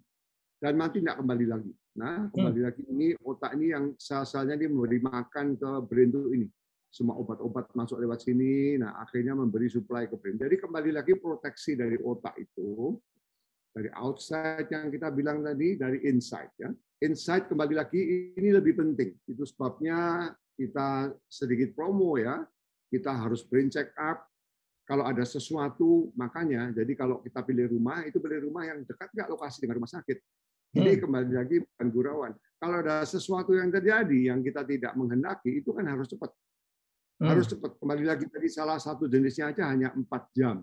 Dan mati nggak kembali lagi. Nah, kembali lagi ini otak ini yang sel-selnya dia memberi makan ke brain itu ini. Semua obat-obat masuk lewat sini, nah akhirnya memberi supply ke brain. Jadi kembali lagi proteksi dari otak itu, dari outside yang kita bilang tadi, dari inside. Ya. Inside kembali lagi ini lebih penting. Itu sebabnya kita sedikit promo ya, kita harus brain check up. Kalau ada sesuatu, makanya, jadi kalau kita pilih rumah, itu pilih rumah yang dekat nggak lokasi dengan rumah sakit. Ini kembali lagi bukan gurauan. Kalau ada sesuatu yang terjadi yang kita tidak menghendaki, itu kan harus cepat. Harus cepat. Kembali lagi tadi salah satu jenisnya aja hanya 4 jam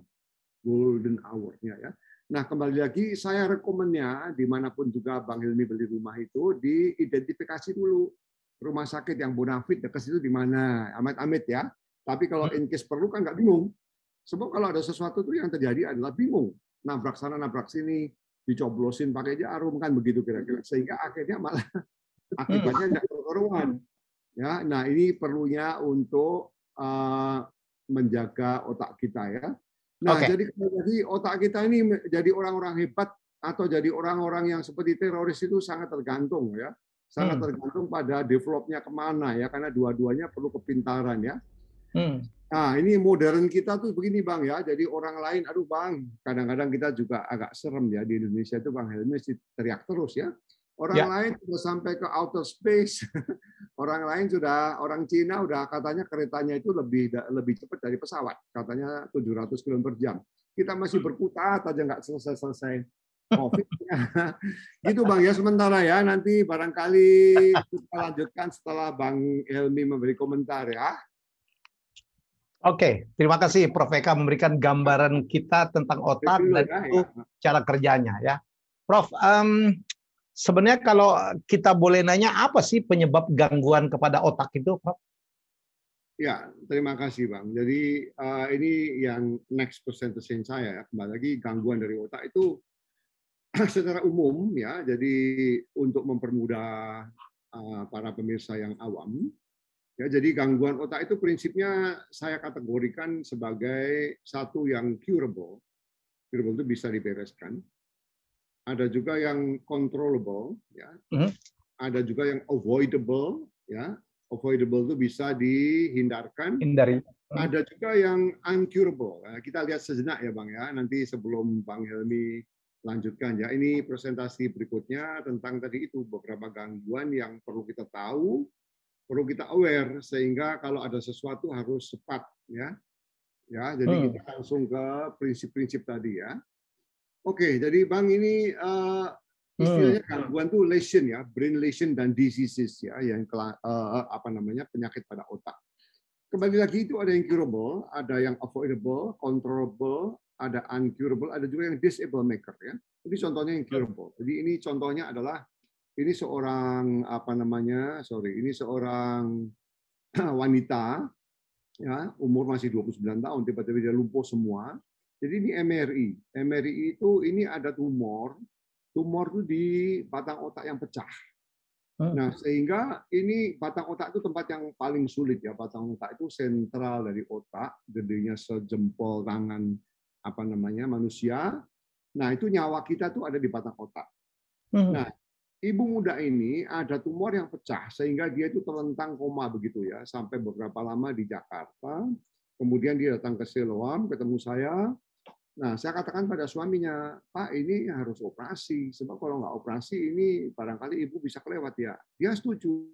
golden hour-nya ya. Nah kembali lagi saya rekomennya dimanapun juga Bang Hilmi beli rumah itu diidentifikasi dulu rumah sakit yang bonafit dekat situ di mana. Amit-amit ya. Tapi kalau in case perlu kan nggak bingung. Sebab kalau ada sesuatu tuh yang terjadi adalah bingung. Nabrak sana nabrak sini. Dicoblosin pakai jarum kan begitu kira-kira sehingga akhirnya malah akibatnya tidak keruan ya. Nah ini perlunya untuk menjaga otak kita ya. Nah jadi otak kita ini jadi orang-orang hebat atau jadi orang-orang yang seperti teroris itu sangat tergantung ya, sangat tergantung pada developnya kemana ya, karena dua-duanya perlu kepintaran ya. Nah, ini modern kita tuh begini Bang ya. Jadi orang lain, aduh Bang, kadang-kadang kita juga agak serem ya di Indonesia itu Bang Helmi teriak terus ya. Orang lain sudah sampai ke outer space. Orang lain sudah, orang Cina udah katanya keretanya itu lebih cepat dari pesawat. Katanya 700 km per jam. Kita masih berkutat aja nggak selesai-selesai. COVID. Gitu Bang ya sementara ya. Nanti barangkali kita lanjutkan setelah Bang Helmi memberi komentar ya. Oke, terima kasih Prof. Eka memberikan gambaran kita tentang otak dan itu cara kerjanya ya. Prof, sebenarnya kalau kita boleh nanya apa sih penyebab gangguan kepada otak itu, Prof? Ya, terima kasih Bang. Jadi ini yang next presentation saya ya. Kembali lagi gangguan dari otak itu secara umum ya. Jadi untuk mempermudah para pemirsa yang awam. Ya, jadi gangguan otak itu prinsipnya saya kategorikan sebagai satu yang curable. Curable itu bisa dibereskan. Ada juga yang controllable, ya. Ada juga yang avoidable, ya. Avoidable itu bisa dihindarkan. Hindari. Ada juga yang uncurable. Nah, kita lihat sejenak ya Bang ya. Nanti sebelum Bang Helmi lanjutkan ya. Ini presentasi berikutnya tentang tadi itu beberapa gangguan yang perlu kita tahu. Perlu kita aware sehingga kalau ada sesuatu harus cepat ya. Ya, jadi kita langsung ke prinsip-prinsip tadi ya. Oke, jadi Bang ini istilahnya gangguan tuh lesion ya, brain lesion dan diseases ya yang apa namanya penyakit pada otak. Kembali lagi itu ada yang curable, ada yang avoidable, controllable, ada uncurable, ada juga yang disable maker ya. Ini contohnya yang curable. Jadi ini contohnya adalah ini seorang ini seorang wanita ya, umur masih 29 tahun, tiba-tiba dia lumpuh semua. Jadi ini MRI. MRI itu ini ada tumor tuh di batang otak yang pecah. Nah, sehingga ini batang otak itu tempat yang paling sulit ya. Batang otak itu sentral dari otak, gedenya sejempol tangan manusia. Nah, itu nyawa kita tuh ada di batang otak. Nah, ibu muda ini ada tumor yang pecah sehingga dia itu terlentang koma begitu ya sampai beberapa lama di Jakarta. Kemudian dia datang ke Siloam ketemu saya. Nah, saya katakan pada suaminya, Pak ini harus operasi sebab kalau nggak operasi ini barangkali ibu bisa kelewat ya. Dia setuju.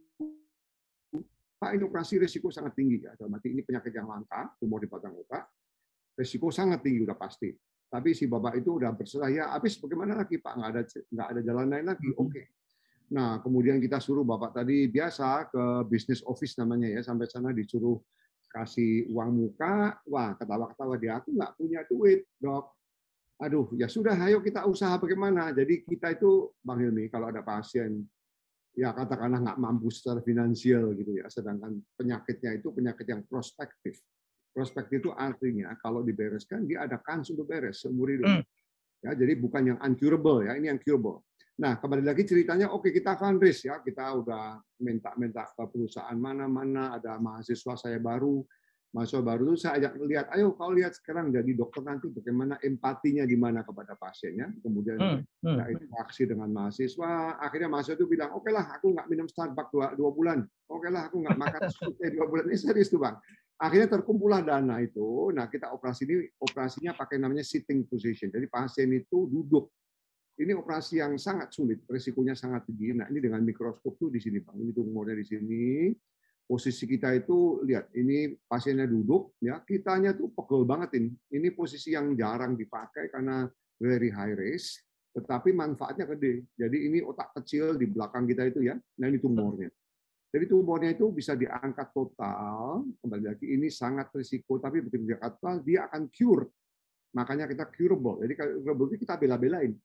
Pak ini operasi risiko sangat tinggi ya. Dalam arti ini penyakit yang langka, tumor di batang otak. Risiko sangat tinggi udah pasti. Tapi si bapak itu udah berserah ya. Habis bagaimana lagi Pak? Nggak ada jalan lain lagi. Oke. Nah, kemudian kita suruh bapak tadi biasa ke business office namanya ya, sampai sana disuruh kasih uang muka, wah ketawa-ketawa dia, aku nggak punya duit dok. aduh ya sudah, ayo kita usaha bagaimana. Jadi kita itu Bang Hilmi, kalau ada pasien ya katakanlah nggak mampu secara finansial gitu ya, sedangkan penyakitnya itu penyakit yang prospektif. Prospektif itu artinya kalau dibereskan dia ada kans untuk beres seumur hidup. Ya, jadi bukan yang uncurable ya, ini yang curable. Nah, kembali lagi ceritanya, oke kita fundraise ya, kita udah minta ke perusahaan mana-mana, ada mahasiswa saya baru, mahasiswa baru itu saya ajak lihat, ayo kau lihat sekarang jadi dokter nanti bagaimana empatinya di mana kepada pasiennya, kemudian ya, interaksi dengan mahasiswa, akhirnya mahasiswa itu bilang, oke lah aku nggak minum Starbucks 2 bulan, oke lah aku nggak makan sushi 2 bulan, ini serius tuh Bang. Akhirnya terkumpullah dana itu. Nah, kita operasinya pakai namanya sitting position. Jadi pasien itu duduk. Ini operasi yang sangat sulit, risikonya sangat tinggi. Nah, ini dengan mikroskop tuh di sini, Bang. Ini tumornya di sini. Posisi kita itu lihat, ini pasiennya duduk, ya. Kitanya tuh pegel banget ini. Ini posisi yang jarang dipakai karena very high risk, tetapi manfaatnya gede. Jadi ini otak kecil di belakang kita itu ya. Nah, ini tumornya. Jadi tumornya itu bisa diangkat total, kembali lagi ini sangat risiko, tapi begitu diangkat total dia akan cure. Makanya kita curable. Jadi kalau curable itu kita bela-belain.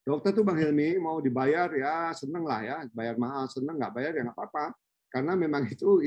Dokter tuh Bang Hilmi mau dibayar ya seneng lah ya, bayar mahal seneng, nggak bayar ya nggak apa-apa. Karena memang itu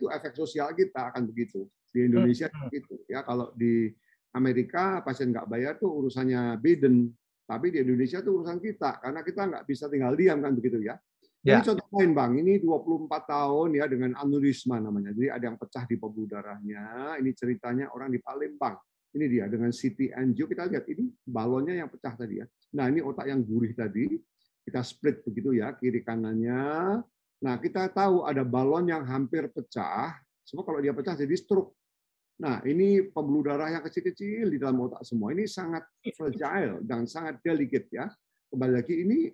efek sosial kita akan begitu. Di Indonesia gitu ya. Kalau di Amerika pasien nggak bayar tuh urusannya Biden, tapi di Indonesia tuh urusan kita karena kita nggak bisa tinggal diam kan begitu ya. Ini contoh lain Bang, ini 24 tahun ya dengan aneurisma namanya. Jadi ada yang pecah di pembuluh darahnya. Ini ceritanya orang di Palembang. Ini dia dengan CT angio kita lihat ini balonnya yang pecah tadi ya. Nah, ini otak yang gurih tadi. Kita split begitu ya, kiri kanannya. Nah, kita tahu ada balon yang hampir pecah. Semua kalau dia pecah jadi stroke. Nah, ini pembuluh darah yang kecil-kecil di dalam otak semua. Ini sangat fragile dan sangat delicate ya. Kembali lagi ini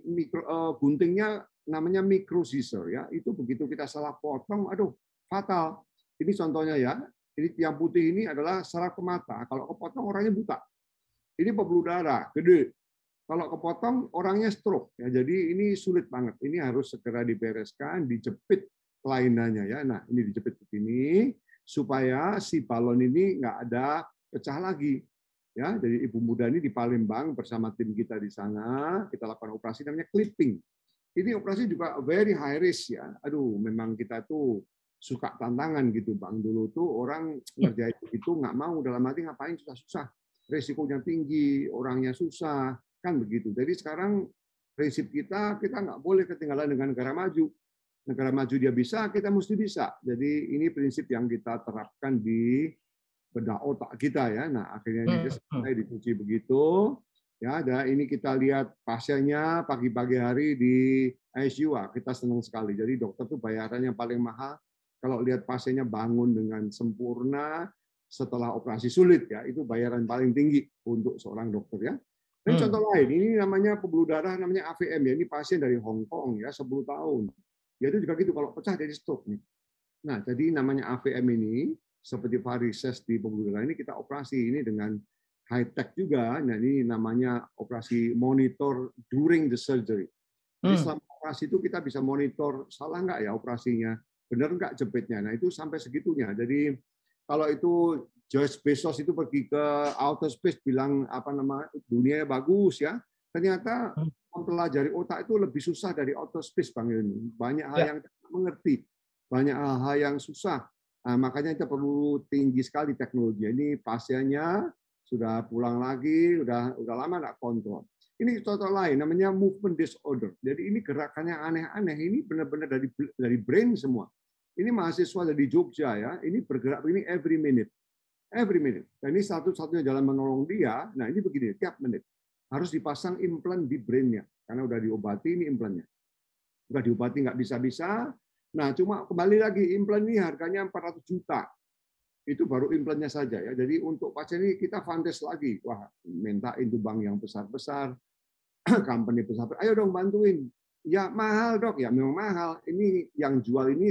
guntingnya namanya microsisor ya. Itu begitu kita salah potong, aduh fatal. Ini contohnya ya. Ini yang putih ini adalah saraf ke mata. Kalau kepotong orangnya buta. Ini pembuluh darah gede. Kalau kepotong orangnya stroke. Ya, jadi ini sulit banget. Ini harus segera dibereskan, dijepit kelainannya ya. Nah, ini dijepit begini supaya si balon ini nggak ada pecah lagi. Ya, jadi ibu muda ini di Palembang bersama tim kita di sana, kita lakukan operasi namanya clipping. Ini operasi juga very high risk ya. Aduh, memang kita tuh suka tantangan gitu Bang. Dulu tuh orang ngerjain itu nggak mau, dalam arti ngapain susah-susah. Resikonya tinggi, orangnya susah, kan begitu. Jadi sekarang prinsip kita nggak boleh ketinggalan dengan negara maju. Negara maju dia bisa, kita mesti bisa. Jadi ini prinsip yang kita terapkan di bedah otak kita ya. Nah, akhirnya ini selesai dicuci begitu. Ya, dan ini kita lihat pasiennya pagi-pagi hari di ICU, kita senang sekali. Jadi dokter tuh bayarannya paling mahal kalau lihat pasiennya bangun dengan sempurna setelah operasi sulit ya, itu bayaran paling tinggi untuk seorang dokter ya. Dan contoh lain, ini namanya pembuluh darah namanya AVM ya. Ini pasien dari Hong Kong ya, 10 tahun. Ya itu juga gitu kalau pecah jadi stroke nih. Nah, jadi namanya AVM ini seperti varises di pembuluh darah ini kita operasi ini dengan high tech juga. Nah, ini namanya operasi monitor during the surgery. Jadi selama operasi itu kita bisa monitor salah nggak ya operasinya, benar nggak jepitnya. Nah, itu sampai segitunya. Jadi kalau itu Jeff Bezos itu pergi ke outer space bilang dunia bagus ya, ternyata mempelajari otak itu lebih susah dari outer space Bang Ilmi. Banyak hal yang tidak mengerti, banyak hal yang susah. Nah, makanya kita perlu tinggi sekali teknologi. Ini pasiennya sudah pulang lagi, udah lama nggak kontrol. Ini contoh lain, namanya movement disorder. Jadi ini gerakannya aneh-aneh. Ini benar-benar dari brain semua. Ini mahasiswa dari Jogja ya. Ini bergerak begini every minute. Every minute. Dan ini satu-satunya jalan menolong dia. Nah ini begini, tiap menit harus dipasang implan di brainnya. Karena udah diobati ini implannya. Udah diobati nggak bisa-bisa. Nah cuma kembali lagi implan ini harganya 400 juta. Itu baru implannya saja ya. Jadi untuk pasien ini kita fundraise lagi. Wah, mintain tuh bank yang besar-besar, company besar. Ayo dong bantuin. Ya mahal dok, ya memang mahal. Ini yang jual ini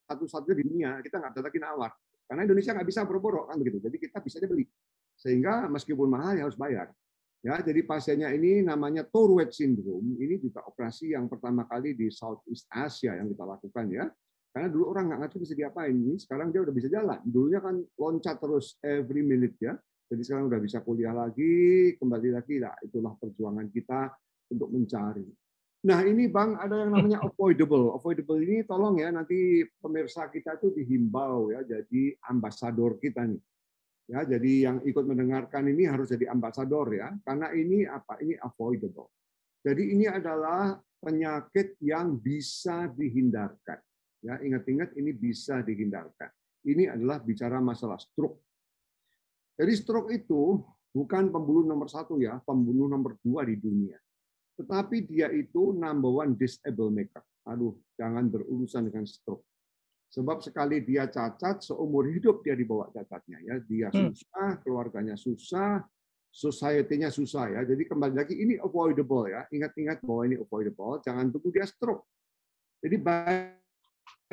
satu-satunya di dunia. Kita nggak bisa lagi nawar. Karena Indonesia nggak bisa boro-boro kan begitu. Jadi kita bisa beli. Sehingga meskipun mahal ya harus bayar. Ya, jadi pasiennya ini namanya Tourette syndrome. Ini juga operasi yang pertama kali di Southeast Asia yang kita lakukan ya. Karena dulu orang nggak ngerti bisa diapain. Ini sekarang dia udah bisa jalan. Dulunya kan loncat terus every minute ya. Jadi sekarang udah bisa kuliah lagi, kembali lagi. Nah, itulah perjuangan kita untuk mencari. Nah, ini Bang, ada yang namanya avoidable. Avoidable ini tolong ya, nanti pemirsa kita itu dihimbau ya, jadi ambasador kita nih. Ya, jadi yang ikut mendengarkan ini harus jadi ambasador ya, karena ini apa? Ini avoidable. Jadi ini adalah penyakit yang bisa dihindarkan. Ya, ingat-ingat ini bisa dihindarkan. Ini adalah bicara masalah stroke. Jadi stroke itu bukan pembunuh nomor 1 ya, pembunuh nomor 2 di dunia. Tetapi dia itu number 1 disable maker. Aduh, jangan berurusan dengan stroke. Sebab sekali dia cacat, seumur hidup dia dibawa cacatnya. Ya, dia susah, keluarganya susah, society-nya susah ya. Jadi kembali lagi ini avoidable ya. Ingat-ingat bahwa ini avoidable. Jangan tunggu dia stroke. Jadi by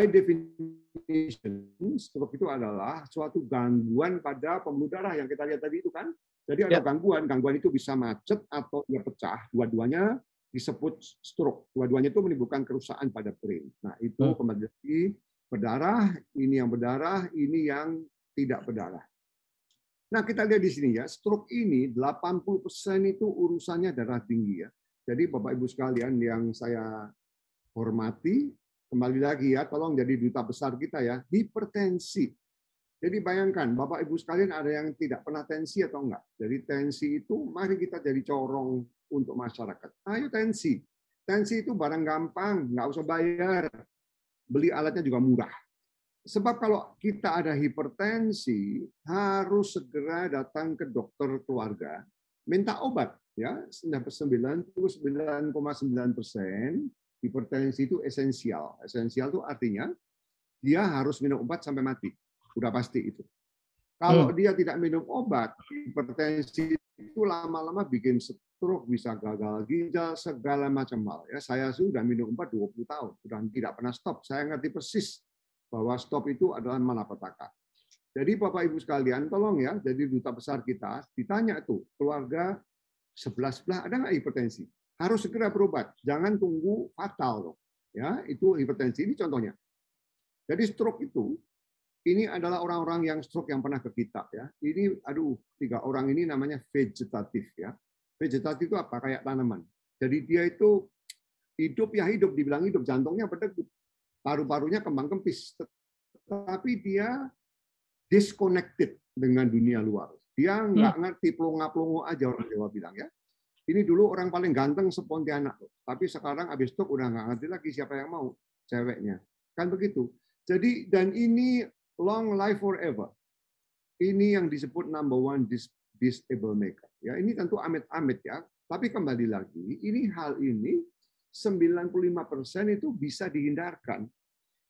definition, stroke itu adalah suatu gangguan pada pembuluh darah yang kita lihat tadi itu kan. Jadi ada gangguan itu bisa macet atau dia pecah. Dua-duanya disebut stroke. Dua-duanya itu menimbulkan kerusakan pada brain. Nah, itu kembali lagi berdarah, ini yang berdarah, ini yang tidak berdarah. Nah, kita lihat di sini ya, stroke ini 80% itu urusannya darah tinggi ya. Jadi Bapak Ibu sekalian yang saya hormati, kembali lagi ya, tolong jadi duta besar kita ya, hipertensi. Jadi bayangkan, Bapak Ibu sekalian ada yang tidak pernah tensi atau enggak? Jadi tensi itu, mari kita jadi corong untuk masyarakat. Ayo tensi. Tensi itu barang gampang, nggak usah bayar. Beli alatnya juga murah. Sebab kalau kita ada hipertensi, harus segera datang ke dokter keluarga, minta obat. Ya, 99,9% hipertensi itu esensial. Esensial itu artinya dia harus minum obat sampai mati. Udah pasti itu. Kalau dia tidak minum obat, hipertensi itu lama-lama bikin stroke, bisa gagal ginjal, segala macam hal. Ya, saya sudah minum obat 20 tahun, sudah tidak pernah stop. Saya ngerti persis bahwa stop itu adalah malapetaka. Jadi Bapak Ibu sekalian, tolong ya, jadi duta besar kita, ditanya tuh, keluarga sebelah-sebelah ada nggak hipertensi? Harus segera berobat, jangan tunggu fatal loh. Ya, itu hipertensi, ini contohnya. Jadi stroke itu, ini adalah orang-orang yang stroke yang pernah ke kita ya. Ini, aduh, 3 orang ini namanya vegetatif ya. Vegetatif itu apa? Kayak tanaman. Jadi dia itu hidup ya hidup, dibilang hidup, jantungnya berdegup, paru-parunya kembang kempis, tapi dia disconnected dengan dunia luar. Dia nggak ngerti, pelongo-pelongo aja orang Jawa bilang ya. Ini dulu orang paling ganteng sepontianak, tapi sekarang habis stroke udah nggak ngerti lagi siapa yang mau ceweknya. Kan begitu. Jadi dan ini long life forever. Ini yang disebut number 1 disable maker. Ya, ini tentu amit-amit ya. Tapi kembali lagi, ini hal ini 95% itu bisa dihindarkan.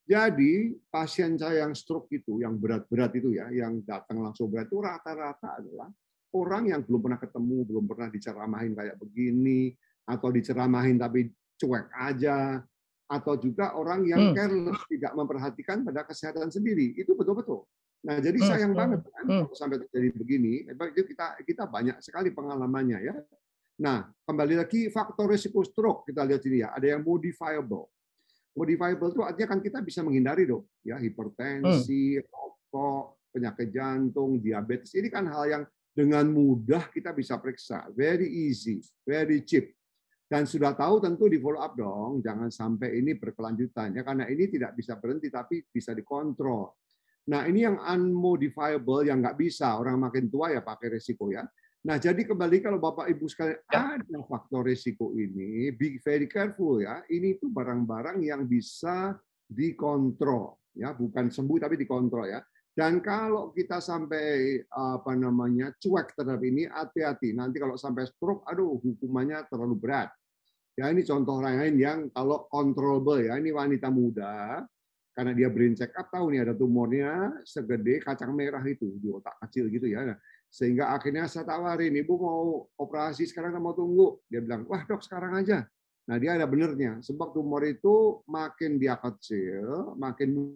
Jadi pasien saya yang stroke itu, yang berat-berat itu ya, yang datang langsung berat itu rata-rata adalah orang yang belum pernah ketemu, belum pernah diceramahin kayak begini, atau diceramahin tapi cuek aja, atau juga orang yang careless, tidak memperhatikan pada kesehatan sendiri. Itu betul-betul. Nah, jadi sayang banget kan kalau sampai terjadi begini. Itu kita banyak sekali pengalamannya ya. Nah, kembali lagi faktor risiko stroke kita lihat sini ya. Ada yang modifiable. Modifiable itu artinya kan kita bisa menghindari dong, ya hipertensi, rokok, penyakit jantung, diabetes. Ini kan hal yang dengan mudah kita bisa periksa, very easy, very cheap. Dan sudah tahu tentu di follow up dong, jangan sampai ini berkelanjutan ya, karena ini tidak bisa berhenti tapi bisa dikontrol. Nah ini yang unmodifiable yang nggak bisa, orang makin tua ya pakai resiko ya. Nah, jadi kembali kalau Bapak Ibu sekalian ada faktor risiko ini, be very careful ya. Ini itu barang-barang yang bisa dikontrol ya, bukan sembuh tapi dikontrol ya. Dan kalau kita sampai cuek terhadap ini, hati-hati. Nanti kalau sampai stroke, aduh hukumannya terlalu berat. Ya ini contoh lain yang kalau controllable ya, ini wanita muda karena dia brain check up tahu nih ada tumornya segede kacang merah itu di otak kecil gitu ya. Sehingga akhirnya saya tawarin, Ibu mau operasi sekarang atau mau tunggu? Dia bilang, wah dok sekarang aja. Nah dia ada benernya, sebab tumor itu makin dia kecil, makin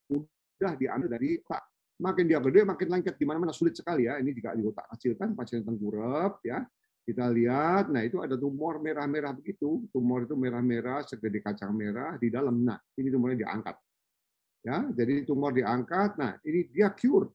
mudah diambil dari otak. Makin dia gede, makin lengket, di mana-mana sulit sekali ya. Ini juga di otak kecil kan, pasien tengkurap ya. Kita lihat, nah itu ada tumor merah-merah begitu. Tumor itu merah-merah, segede kacang merah di dalam. Nah ini tumornya diangkat. Ya, jadi tumor diangkat, nah ini dia cure.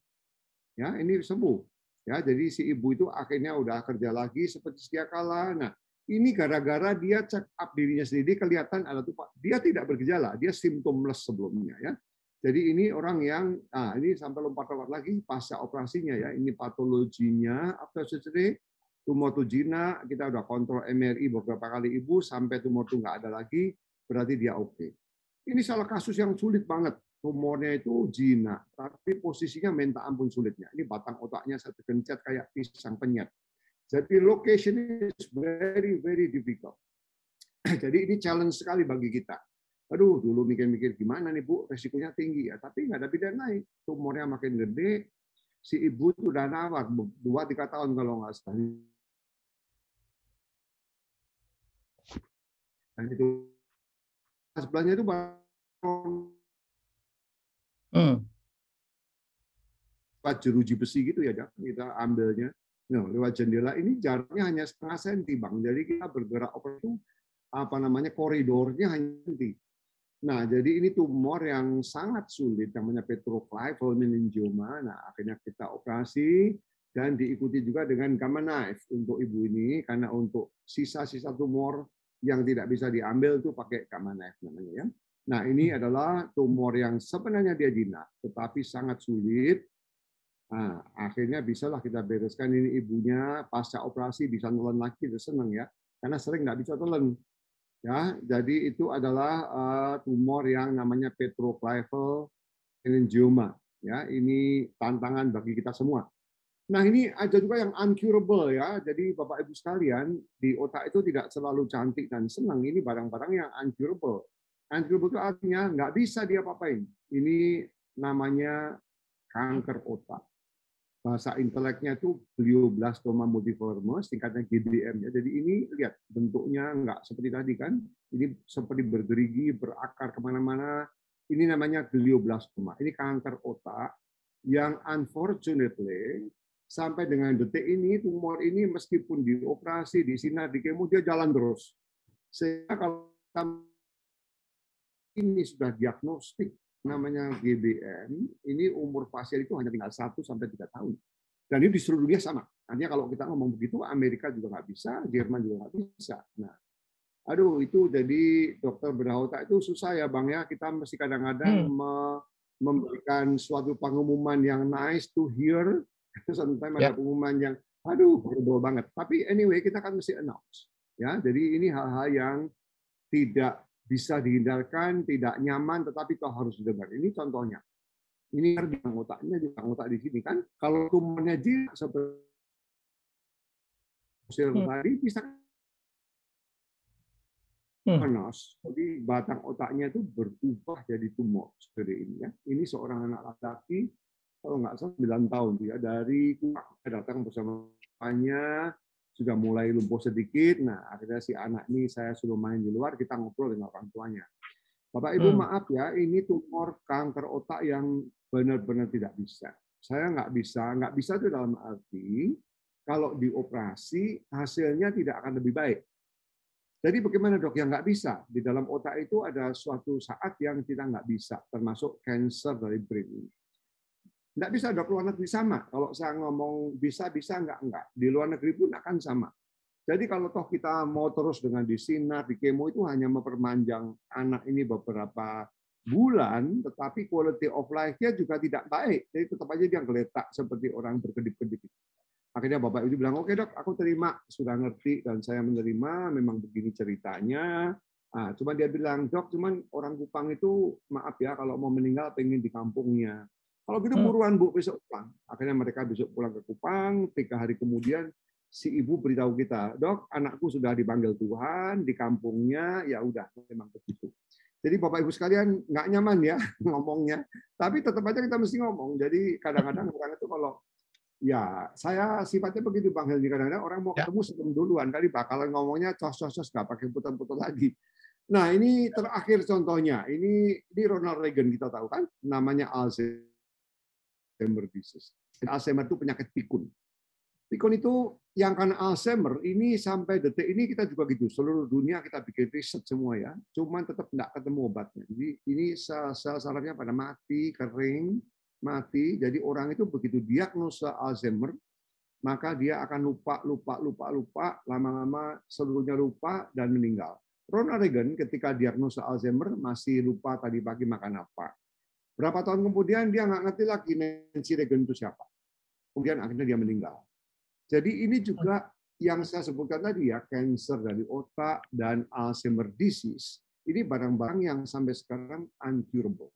Ya, ini sembuh. Ya, jadi si ibu itu akhirnya udah kerja lagi seperti sedia kala. Nah, ini gara-gara dia check up dirinya sendiri, kelihatan ada tuh Pak, dia tidak bergejala, dia simptomless sebelumnya ya. Jadi ini orang yang, ini sampai lompat-lompat lagi pasca operasinya ya, ini patologinya after surgery, tumor itu jinak, kita udah kontrol MRI beberapa kali ibu, sampai tumor itu nggak ada lagi, berarti dia oke. Ini salah kasus yang sulit banget. Tumornya itu jinak, tapi posisinya minta ampun sulitnya. Ini batang otaknya satu kencet kayak pisang penyet. Jadi location is very, very difficult. Jadi ini challenge sekali bagi kita. Aduh, dulu mikir-mikir gimana nih Bu, resikonya tinggi ya, tapi nggak ada pilihan lain. Tumornya makin gede, si ibu tuh udah nawar 2-3 tahun kalau nggak salah. Dan itu sebelahnya itu jeruji besi gitu ya, kita ambilnya. Nah, lewat jendela ini jaraknya hanya setengah senti, Bang. Jadi kita bergerak itu koridornya hanya senti. Nah, jadi ini tumor yang sangat sulit, namanya petroclival meningioma. Nah, akhirnya kita operasi dan diikuti juga dengan gamma knife untuk ibu ini, karena untuk sisa-sisa tumor yang tidak bisa diambil itu pakai gamma knife namanya ya. Nah, ini adalah tumor yang sebenarnya dia jinak, tetapi sangat sulit. Nah, akhirnya bisalah kita bereskan ini ibunya, pasca operasi bisa nelen lagi, udah seneng ya, karena sering nggak bisa telan. Ya, jadi itu adalah tumor yang namanya petroclival meningioma. Ya, ini tantangan bagi kita semua. Nah, ini ada juga yang uncurable ya. Jadi Bapak Ibu sekalian, di otak itu tidak selalu cantik dan senang. Ini barang-barang yang uncurable. Uncurable itu artinya nggak bisa dia apa-apain. Ini namanya kanker otak. Bahasa inteleknya itu glioblastoma multiforme, tingkatnya GBM. Jadi ini lihat bentuknya nggak seperti tadi kan, ini seperti bergerigi, berakar kemana-mana. Ini namanya glioblastoma. Ini kanker otak yang unfortunately sampai dengan detik ini tumor ini meskipun dioperasi, disinar, di kemo dia jalan terus. Sehingga kalau ini sudah diagnostik namanya GBM, ini umur pasien itu hanya tinggal 1 sampai 3 tahun. Dan ini di seluruh dunia sama. Artinya kalau kita ngomong begitu, Amerika juga nggak bisa, Jerman juga nggak bisa. Nah, aduh itu jadi dokter bedah otak itu susah ya Bang ya. Kita mesti kadang-kadang memberikan suatu pengumuman yang nice to hear, sometimes ada pengumuman yang aduh horrible banget. Tapi anyway kita kan mesti announce. Ya, jadi ini hal-hal yang tidak bisa dihindarkan, tidak nyaman, tetapi toh harus didengar. Ini contohnya. Ini di otaknya, di otak di sini kan. Kalau tumornya jinak seperti tadi bisa panas, jadi batang otaknya itu berubah jadi tumor seperti ini ya. Ini seorang anak laki-laki, kalau nggak salah 9 tahun dia dari datang bersamanya, sudah mulai lumpuh sedikit. Nah, akhirnya si anak ini saya suruh main di luar, kita ngobrol dengan orang tuanya. Bapak Ibu maaf ya, ini tumor kanker otak yang benar-benar tidak bisa. Saya nggak bisa itu dalam arti kalau dioperasi hasilnya tidak akan lebih baik. Jadi bagaimana dok yang nggak bisa? Di dalam otak itu ada suatu saat yang kita nggak bisa, termasuk cancer dari brain ini. Nggak bisa dok, luar negeri sama. Kalau saya ngomong bisa, enggak. Di luar negeri pun akan sama. Jadi kalau toh kita mau terus dengan disinar, di kemo itu hanya memperpanjang anak ini beberapa bulan, tetapi quality of life-nya juga tidak baik. Jadi tetap aja dia geletak seperti orang berkedip-kedip. Akhirnya Bapak Ibu bilang, oke dok, aku terima, sudah ngerti dan saya menerima, memang begini ceritanya. Nah, cuma dia bilang, dok, cuman orang Kupang itu maaf ya, kalau mau meninggal pengen di kampungnya. Kalau gitu buruan Bu, besok pulang. Akhirnya mereka besok pulang ke Kupang, 3 hari kemudian si ibu beritahu kita, dok, anakku sudah dipanggil Tuhan di kampungnya, ya udah, memang begitu. Jadi Bapak Ibu sekalian nggak nyaman ya ngomongnya, tapi tetap aja kita mesti ngomong. Jadi kadang-kadang orang itu kalau ya saya sifatnya begitu Bang Helmi, kadang-kadang orang mau ketemu sebelum duluan, kali bakalan ngomongnya cos-cos nggak pakai putar-putar lagi. Nah ini terakhir contohnya, ini Ronald Reagan kita tahu kan, namanya Alzheimer disease. Alzheimer itu penyakit pikun. Pikun itu yang karena Alzheimer ini sampai detik ini kita juga gitu. Seluruh dunia kita bikin riset semua ya. Cuman tetap tidak ketemu obatnya. Jadi ini sel-sel sarafnya pada mati, kering, mati. Jadi orang itu begitu diagnosa Alzheimer, maka dia akan lupa, lama-lama seluruhnya lupa dan meninggal. Ronald Reagan ketika diagnosa Alzheimer masih lupa tadi pagi makan apa. Berapa tahun kemudian dia nggak ngerti lagi Nancy Reagan itu siapa. Kemudian akhirnya dia meninggal. Jadi ini juga yang saya sebutkan tadi ya, cancer dari otak dan Alzheimer disease. Ini barang-barang yang sampai sekarang uncurable.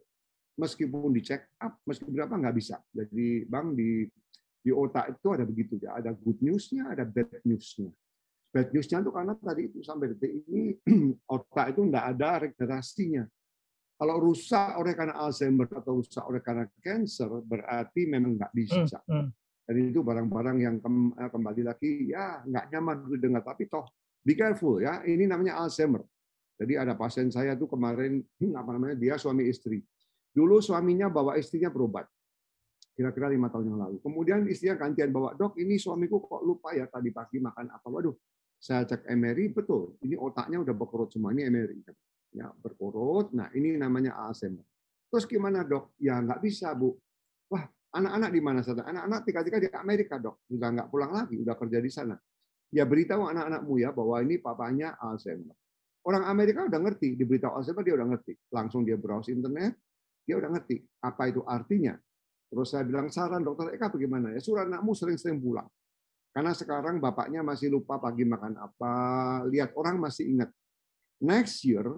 Meskipun di check up, meskipun berapa nggak bisa. Jadi Bang, di otak itu ada begitu ya, ada good news-nya, ada bad news-nya. Bad news-nya itu karena tadi itu sampai detik ini otak itu nggak ada regenerasinya. Kalau rusak oleh karena Alzheimer atau rusak oleh karena cancer, berarti memang nggak bisa. Dan itu barang-barang yang kembali lagi ya nggak nyaman didengar, tapi toh be careful ya, ini namanya Alzheimer. Jadi ada pasien saya tuh kemarin dia suami istri. Dulu suaminya bawa istrinya berobat, kira-kira 5 tahun yang lalu. Kemudian istrinya gantian bawa, dok ini suamiku kok lupa ya tadi pagi makan apa. Waduh, saya cek MRI, betul, ini otaknya udah berkerut semua, ini MRI. Ya, berkerut, nah ini namanya Alzheimer. Terus gimana dok? Ya nggak bisa Bu. Wah, anak-anak di mana saja? Anak-anak tiga-tiga di Amerika dok, udah nggak pulang lagi, udah kerja di sana. Ya beritahu anak-anakmu ya bahwa ini papanya Alzheimer. Orang Amerika udah ngerti, diberitahu Alzheimer dia udah ngerti. Langsung dia browse internet, dia udah ngerti apa itu artinya. Terus saya bilang saran dokter Eka bagaimana ya? Suruh anakmu sering-sering pulang. Karena sekarang bapaknya masih lupa pagi makan apa, lihat orang masih ingat. Next year,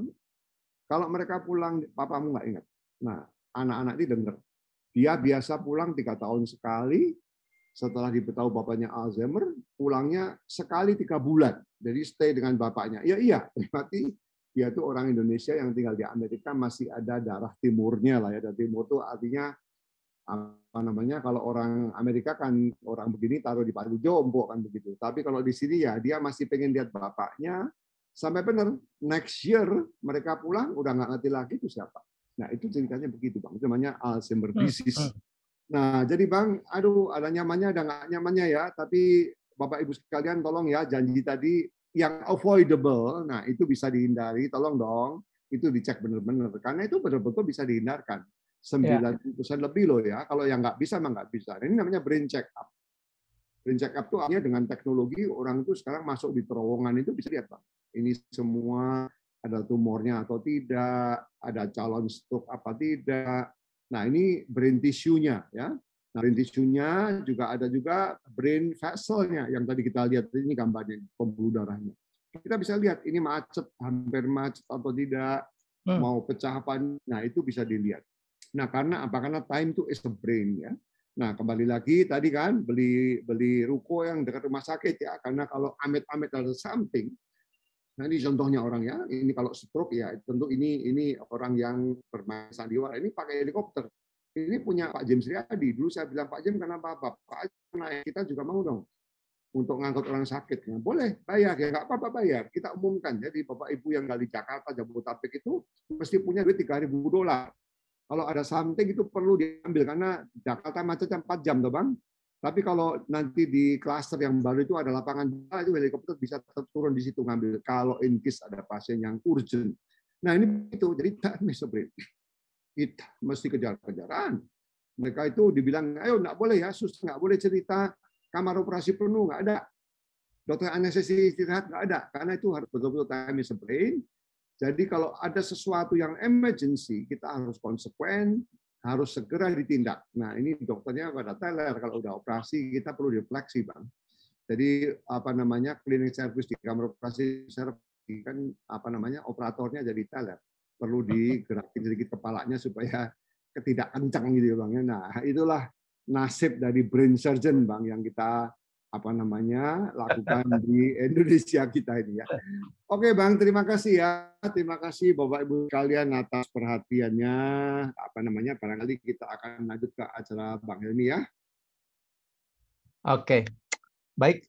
kalau mereka pulang, papamu nggak ingat. Nah, anak-anak ini dengar. Dia biasa pulang 3 tahun sekali, setelah diberitahu bapaknya Alzheimer, pulangnya sekali 3 bulan. Jadi stay dengan bapaknya. Ya iya, berarti dia itu orang Indonesia yang tinggal di Amerika masih ada darah timurnya lah ya. Dan timur itu artinya apa namanya? Kalau orang Amerika kan orang begini taruh di palu jompo kan begitu. Tapi kalau di sini ya dia masih pengen lihat bapaknya. Sampai benar next year mereka pulang udah nggak ngerti lagi itu siapa. Nah itu ceritanya begitu Bang. Itu namanya Alzheimer disease. Nah jadi Bang, aduh ada nyamannya ada nggak nyamannya ya. Tapi Bapak Ibu sekalian tolong ya janji tadi yang avoidable. Nah itu bisa dihindari. Tolong dong itu dicek benar-benar karena itu betul-betul bisa dihindarkan. 90% lebih loh ya. Kalau yang nggak bisa mah nggak bisa. Ini namanya brain check up. Brain check up itu artinya dengan teknologi orang itu sekarang masuk di terowongan itu bisa lihat Bang. Ini semua ada tumornya atau tidak, ada calon stroke apa tidak. Nah ini brain tissue-nya ya. Nah, brain tissue-nya juga ada juga brain vessel-nya yang tadi kita lihat ini gambarnya pembuluh darahnya. Kita bisa lihat ini macet, hampir macet atau tidak, mau pecah apa. Nah itu bisa dilihat. Nah karena apa? Karena time to is the brain ya. Nah kembali lagi tadi kan beli ruko yang dekat rumah sakit ya. Karena kalau amit-amit ada something. Nah ini contohnya orang ya, ini kalau stroke ya tentu ini orang yang bermain sandiwara, ini pakai helikopter. Ini punya Pak James Riyadi. Dulu saya bilang Pak James kenapa Pak naik kita juga mau dong untuk ngangkut orang sakit. Nah, boleh bayar ya nggak apa-apa bayar. Kita umumkan jadi Bapak Ibu yang nggak di Jakarta Jabodetabek itu mesti punya duit $3.000. Kalau ada something itu perlu diambil karena Jakarta macetnya 4 jam tuh Bang. Tapi kalau nanti di klaster yang baru itu ada lapangan bola, itu helikopter bisa turun di situ ngambil kalau in case ada pasien yang urgent. Nah ini itu jadi kita mesti kejar-kejaran. Mereka itu dibilang, ayo nggak boleh ya, sus nggak boleh cerita kamar operasi penuh, nggak ada. Dokter anestesi istirahat nggak ada, karena itu harus betul-betul time is a brain. Jadi kalau ada sesuatu yang emergency, kita harus konsekuen, harus segera ditindak. Nah ini dokternya pada teler kalau udah operasi kita perlu refleksi Bang. Jadi apa namanya cleaning service di kamar operasi kan apa namanya operatornya jadi teler, perlu digerakin sedikit kepalanya supaya tidak kencang gitu Bang. Nah itulah nasib dari brain surgeon Bang yang kita apa namanya lakukan di Indonesia kita ini ya. Oke Bang, terima kasih ya. Terima kasih Bapak Ibu sekalian atas perhatiannya. Apa namanya? Barangkali kita akan lanjut ke acara Bang Helmi ya. Oke. Baik,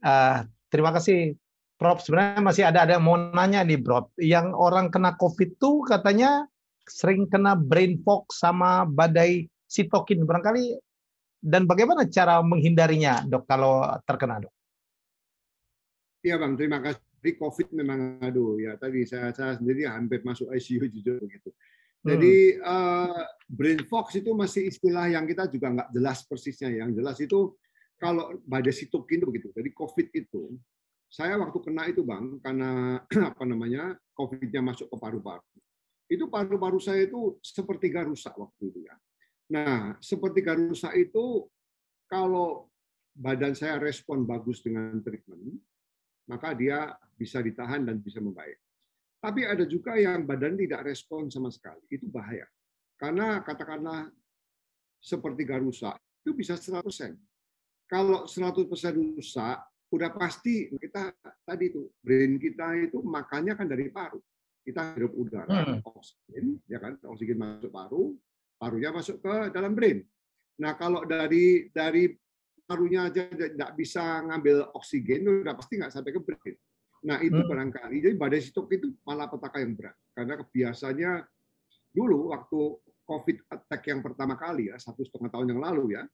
terima kasih Prof. Sebenarnya masih ada yang mau nanya nih Prof. Yang orang kena COVID tuh katanya sering kena brain fog sama badai sitokin. Barangkali dan bagaimana cara menghindarinya, Dok, kalau terkena, Dok? Iya, Bang. Terima kasih. COVID memang, aduh, ya tadi saya sendiri hampir masuk ICU jujur begitu. Jadi brain fog itu masih istilah yang kita juga nggak jelas persisnya. Yang jelas itu kalau badai sitokin itu begitu. Jadi COVID itu, saya waktu kena itu Bang, karena apa namanya, COVID-nya masuk ke paru-paru. Itu paru-paru saya itu sepertiga rusak waktu itu ya. Nah, sepertiga rusak itu kalau badan saya respon bagus dengan treatment, maka dia bisa ditahan dan bisa membaik. Tapi ada juga yang badan tidak respon sama sekali. Itu bahaya. Karena katakanlah sepertiga rusak, itu bisa 100%. Kalau 100% rusak, udah pasti kita tadi itu brain kita itu makannya kan dari paru. Kita hirup udara, oksigen, ya kan? Oksigen masuk paru, parunya masuk ke dalam brain. Nah, kalau dari parunya aja tidak bisa ngambil oksigen, udah pasti nggak sampai ke brain. Nah, itu barangkali. Jadi badai sitokin itu malah petaka yang berat. Karena kebiasaannya dulu waktu COVID attack yang pertama kali ya, 1,5 tahun yang lalu ya,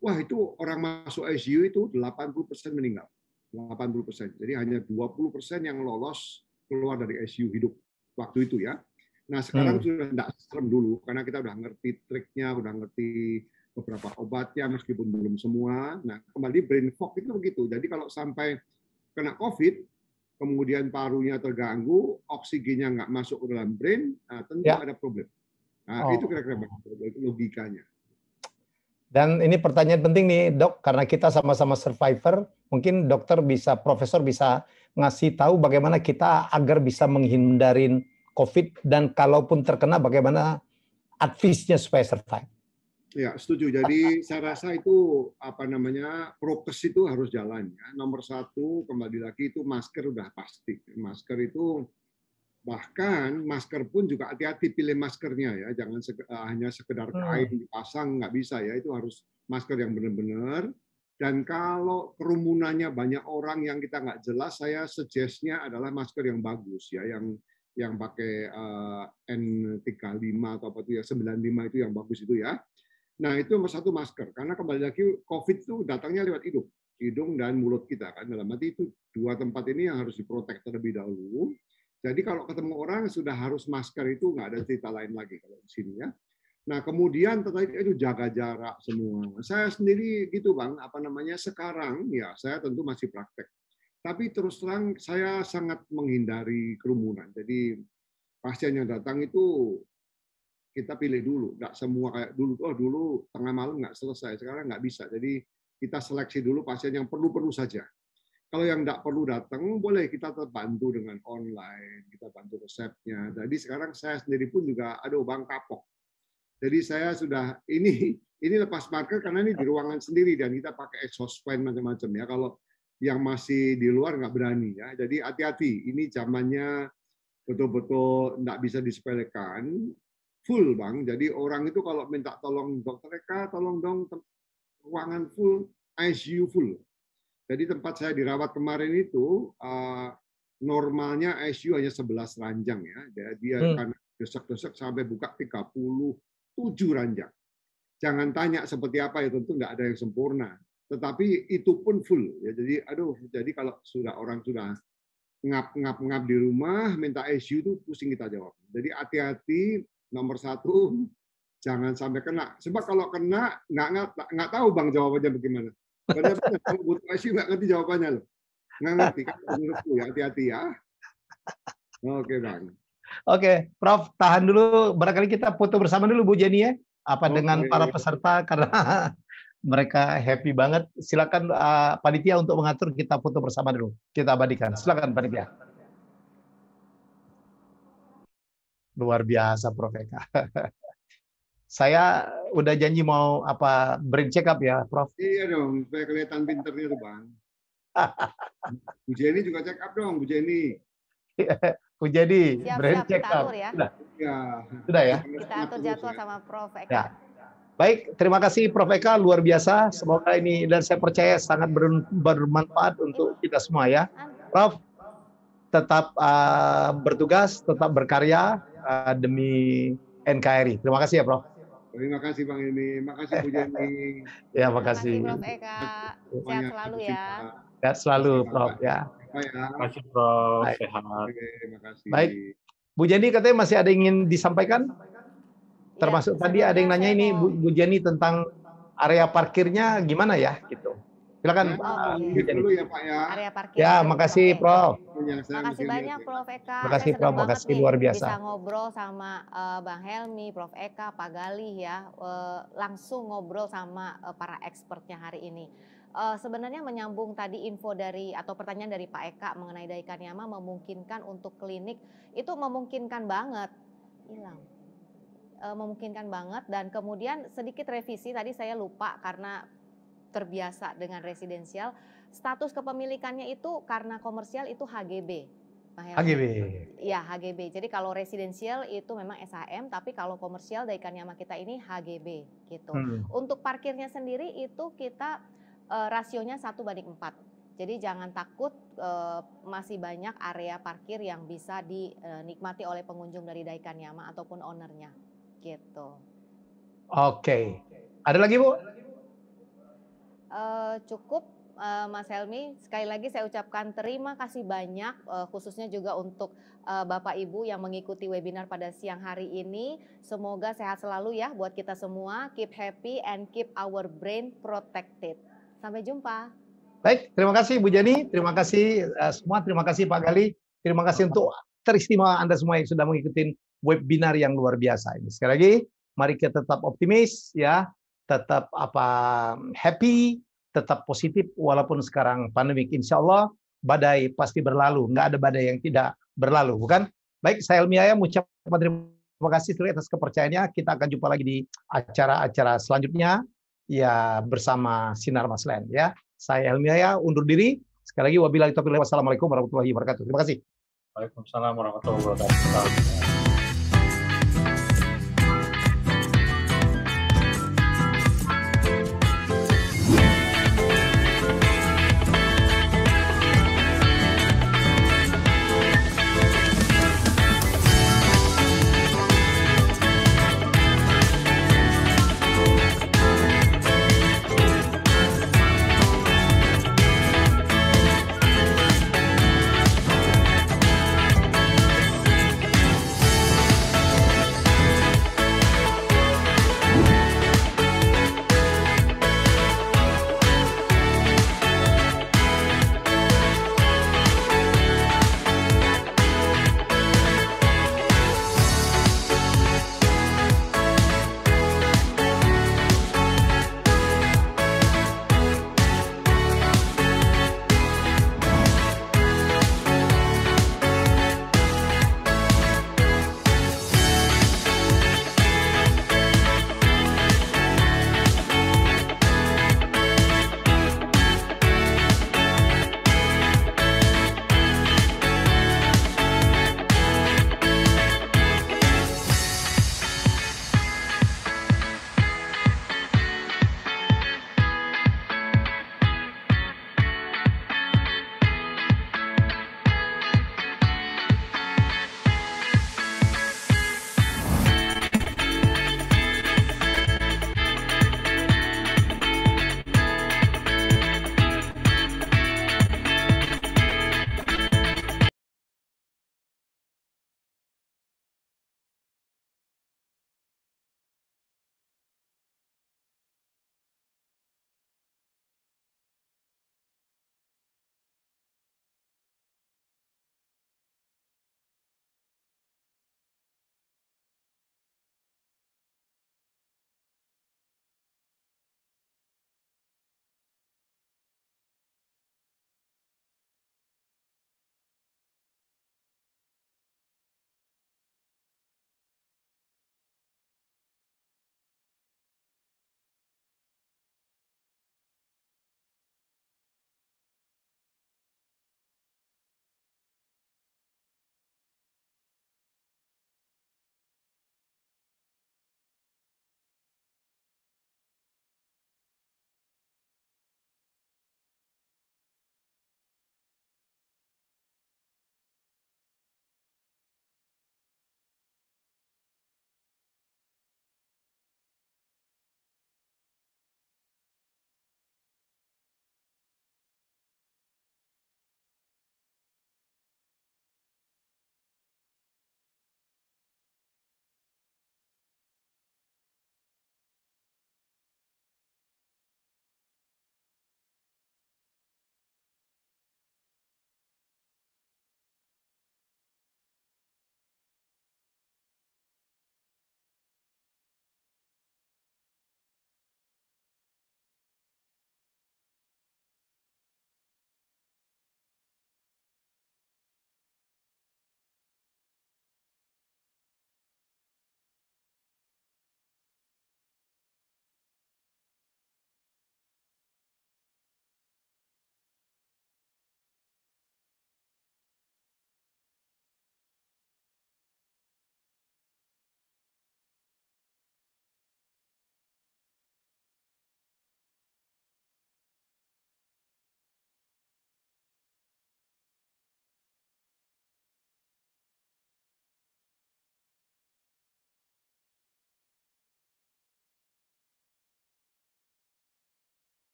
wah itu orang masuk ICU itu 80% meninggal. 80%. Jadi hanya 20% yang lolos keluar dari ICU hidup waktu itu ya. Nah sekarang sudah tidak serem dulu karena kita udah ngerti triknya, udah ngerti beberapa obatnya meskipun belum semua. Nah kembali brain fog itu begitu. Jadi kalau sampai kena COVID, kemudian parunya terganggu, oksigennya nggak masuk ke dalam brain, nah, tentu ada problem. Nah itu kira-kira logikanya. Dan ini pertanyaan penting nih dok, karena kita sama-sama survivor, mungkin dokter bisa, profesor bisa ngasih tahu bagaimana kita agar bisa menghindarin COVID dan kalaupun terkena bagaimana advice-nya supaya survive. Ya setuju. Jadi saya rasa itu apa namanya prokes itu harus jalan ya. Nomor satu kembali lagi itu masker udah pasti. Masker itu bahkan masker pun juga hati-hati pilih maskernya ya. Jangan hanya sekedar kain dipasang nggak bisa ya. Itu harus masker yang benar-benar. Dan kalau kerumunannya banyak orang yang kita nggak jelas, saya suggest-nya adalah masker yang bagus ya, yang pakai N35 atau apa itu ya, 95 itu yang bagus itu ya. Nah itu nomor satu masker, karena kembali lagi COVID itu datangnya lewat hidung dan mulut kita kan. Dalam arti itu dua tempat ini yang harus diprotek terlebih dahulu. Jadi kalau ketemu orang sudah harus masker itu nggak ada cerita lain lagi kalau di sini ya. Nah kemudian itu jaga jarak semua. Saya sendiri gitu Bang, apa namanya sekarang ya saya tentu masih praktek. Tapi terus terang saya sangat menghindari kerumunan. Jadi pasien yang datang itu kita pilih dulu, nggak semua kayak dulu. Oh dulu tengah malam nggak selesai, sekarang nggak bisa. Jadi kita seleksi dulu pasien yang perlu saja. Kalau yang nggak perlu datang, boleh kita tetap bantu dengan online, kita bantu resepnya. Jadi sekarang saya sendiri pun juga, aduh Bang kapok. Jadi saya sudah ini lepas masker karena ini di ruangan sendiri dan kita pakai exhaust fan macam-macam ya. Kalau yang masih di luar nggak berani ya. Jadi hati-hati. Ini zamannya betul-betul nggak bisa disepelekan. Full Bang. Jadi orang itu kalau minta tolong dokter Eka, tolong dong ruangan full, ICU full. Jadi tempat saya dirawat kemarin itu normalnya ICU hanya 11 ranjang ya. Dia karena desek-desek sampai buka 37 ranjang. Jangan tanya seperti apa ya, tentu nggak ada yang sempurna. Tetapi itu pun full ya. Jadi jadi kalau orang sudah ngap di rumah minta ICU itu pusing kita jawab. Jadi hati-hati, nomor satu jangan sampai kena. Sebab kalau kena nggak tahu Bang jawabannya bagaimana. Benar-benar kalau butuh ICU nggak ngerti jawabannya loh. Nggak ngerti kan menurutku ya, hati-hati ya. Oke Bang. Oke, Prof, tahan dulu. Barangkali kita foto bersama dulu Bu Jenny ya. Apa dengan para peserta karena mereka happy banget. Silakan panitia untuk mengatur kita foto bersama dulu. Kita abadikan. Silakan panitia. Luar biasa Prof Eka. Saya udah janji mau brain check up ya, Prof. Iya dong, supaya kelihatan pinternya tuh Bang. Bu Jenny juga check up dong, Bu Jenny. Bu Jenny, brain check up. Ya. Sudah ya? Kita atur jadwal sama Prof Eka. Ya. Baik, terima kasih Prof Eka, luar biasa. Semoga ini, dan saya percaya sangat bermanfaat untuk kita semua ya. Prof, tetap bertugas, tetap berkarya demi NKRI. Terima kasih ya Prof. Terima kasih Bang Ini, makasih Bu Jenny. Ya, makasih. Prof Eka, sehat selalu ya. Sehat selalu Prof ya. Terima kasih Prof, sehat. Terima kasih. Baik, Bu Jenny katanya masih ada yang ingin disampaikan? Termasuk tadi ada yang nanya ini Bu Jenny tentang area parkirnya gimana ya gitu. Silakan. Gitu dulu ya Pak ya. Area parkir. Ya, makasih Prof. Makasih banyak Prof Eka. Makasih Saya Prof, senang banget makasih nih luar biasa. bisa ngobrol sama Bang Helmi, Prof Eka, Pak Galih ya, langsung ngobrol sama para expertnya hari ini. Sebenarnya menyambung tadi info dari atau pertanyaan dari Pak Eka mengenai Daikanyama memungkinkan untuk klinik, itu memungkinkan banget. Hilang. Memungkinkan banget, dan kemudian sedikit revisi tadi saya lupa karena terbiasa dengan residensial, status kepemilikannya itu karena komersial itu HGB. HGB. Ya, HGB. Jadi kalau residensial itu memang SHM, tapi kalau komersial Daikanyama kita ini HGB gitu. Untuk parkirnya sendiri itu kita rasionya 1:4. Jadi jangan takut, masih banyak area parkir yang bisa dinikmati oleh pengunjung dari Daikanyama ataupun ownernya gitu. Oke. Ada lagi Bu? Cukup Mas Helmi, sekali lagi saya ucapkan terima kasih banyak, khususnya juga untuk Bapak Ibu yang mengikuti webinar pada siang hari ini. Semoga sehat selalu ya buat kita semua, keep happy and keep our brain protected. Sampai jumpa. Baik, terima kasih Bu Jani, terima kasih semua, terima kasih Pak Galih, terima kasih untuk teristimewa Anda semua yang sudah mengikuti webinar yang luar biasa ini. Sekali lagi, mari kita tetap optimis ya, tetap happy, tetap positif walaupun sekarang pandemik. Insya Allah badai pasti berlalu, nggak ada badai yang tidak berlalu, bukan? Baik, saya Helmi Yahya mengucapkan terima kasih atas kepercayaannya. Kita akan jumpa lagi di acara-acara selanjutnya ya bersama Sinar Maslen ya. Saya Helmi Yahya undur diri. Sekali lagi wabillahi taufiq, wassalamualaikum warahmatullahi wabarakatuh. Terima kasih. Waalaikumsalam warahmatullahi wabarakatuh.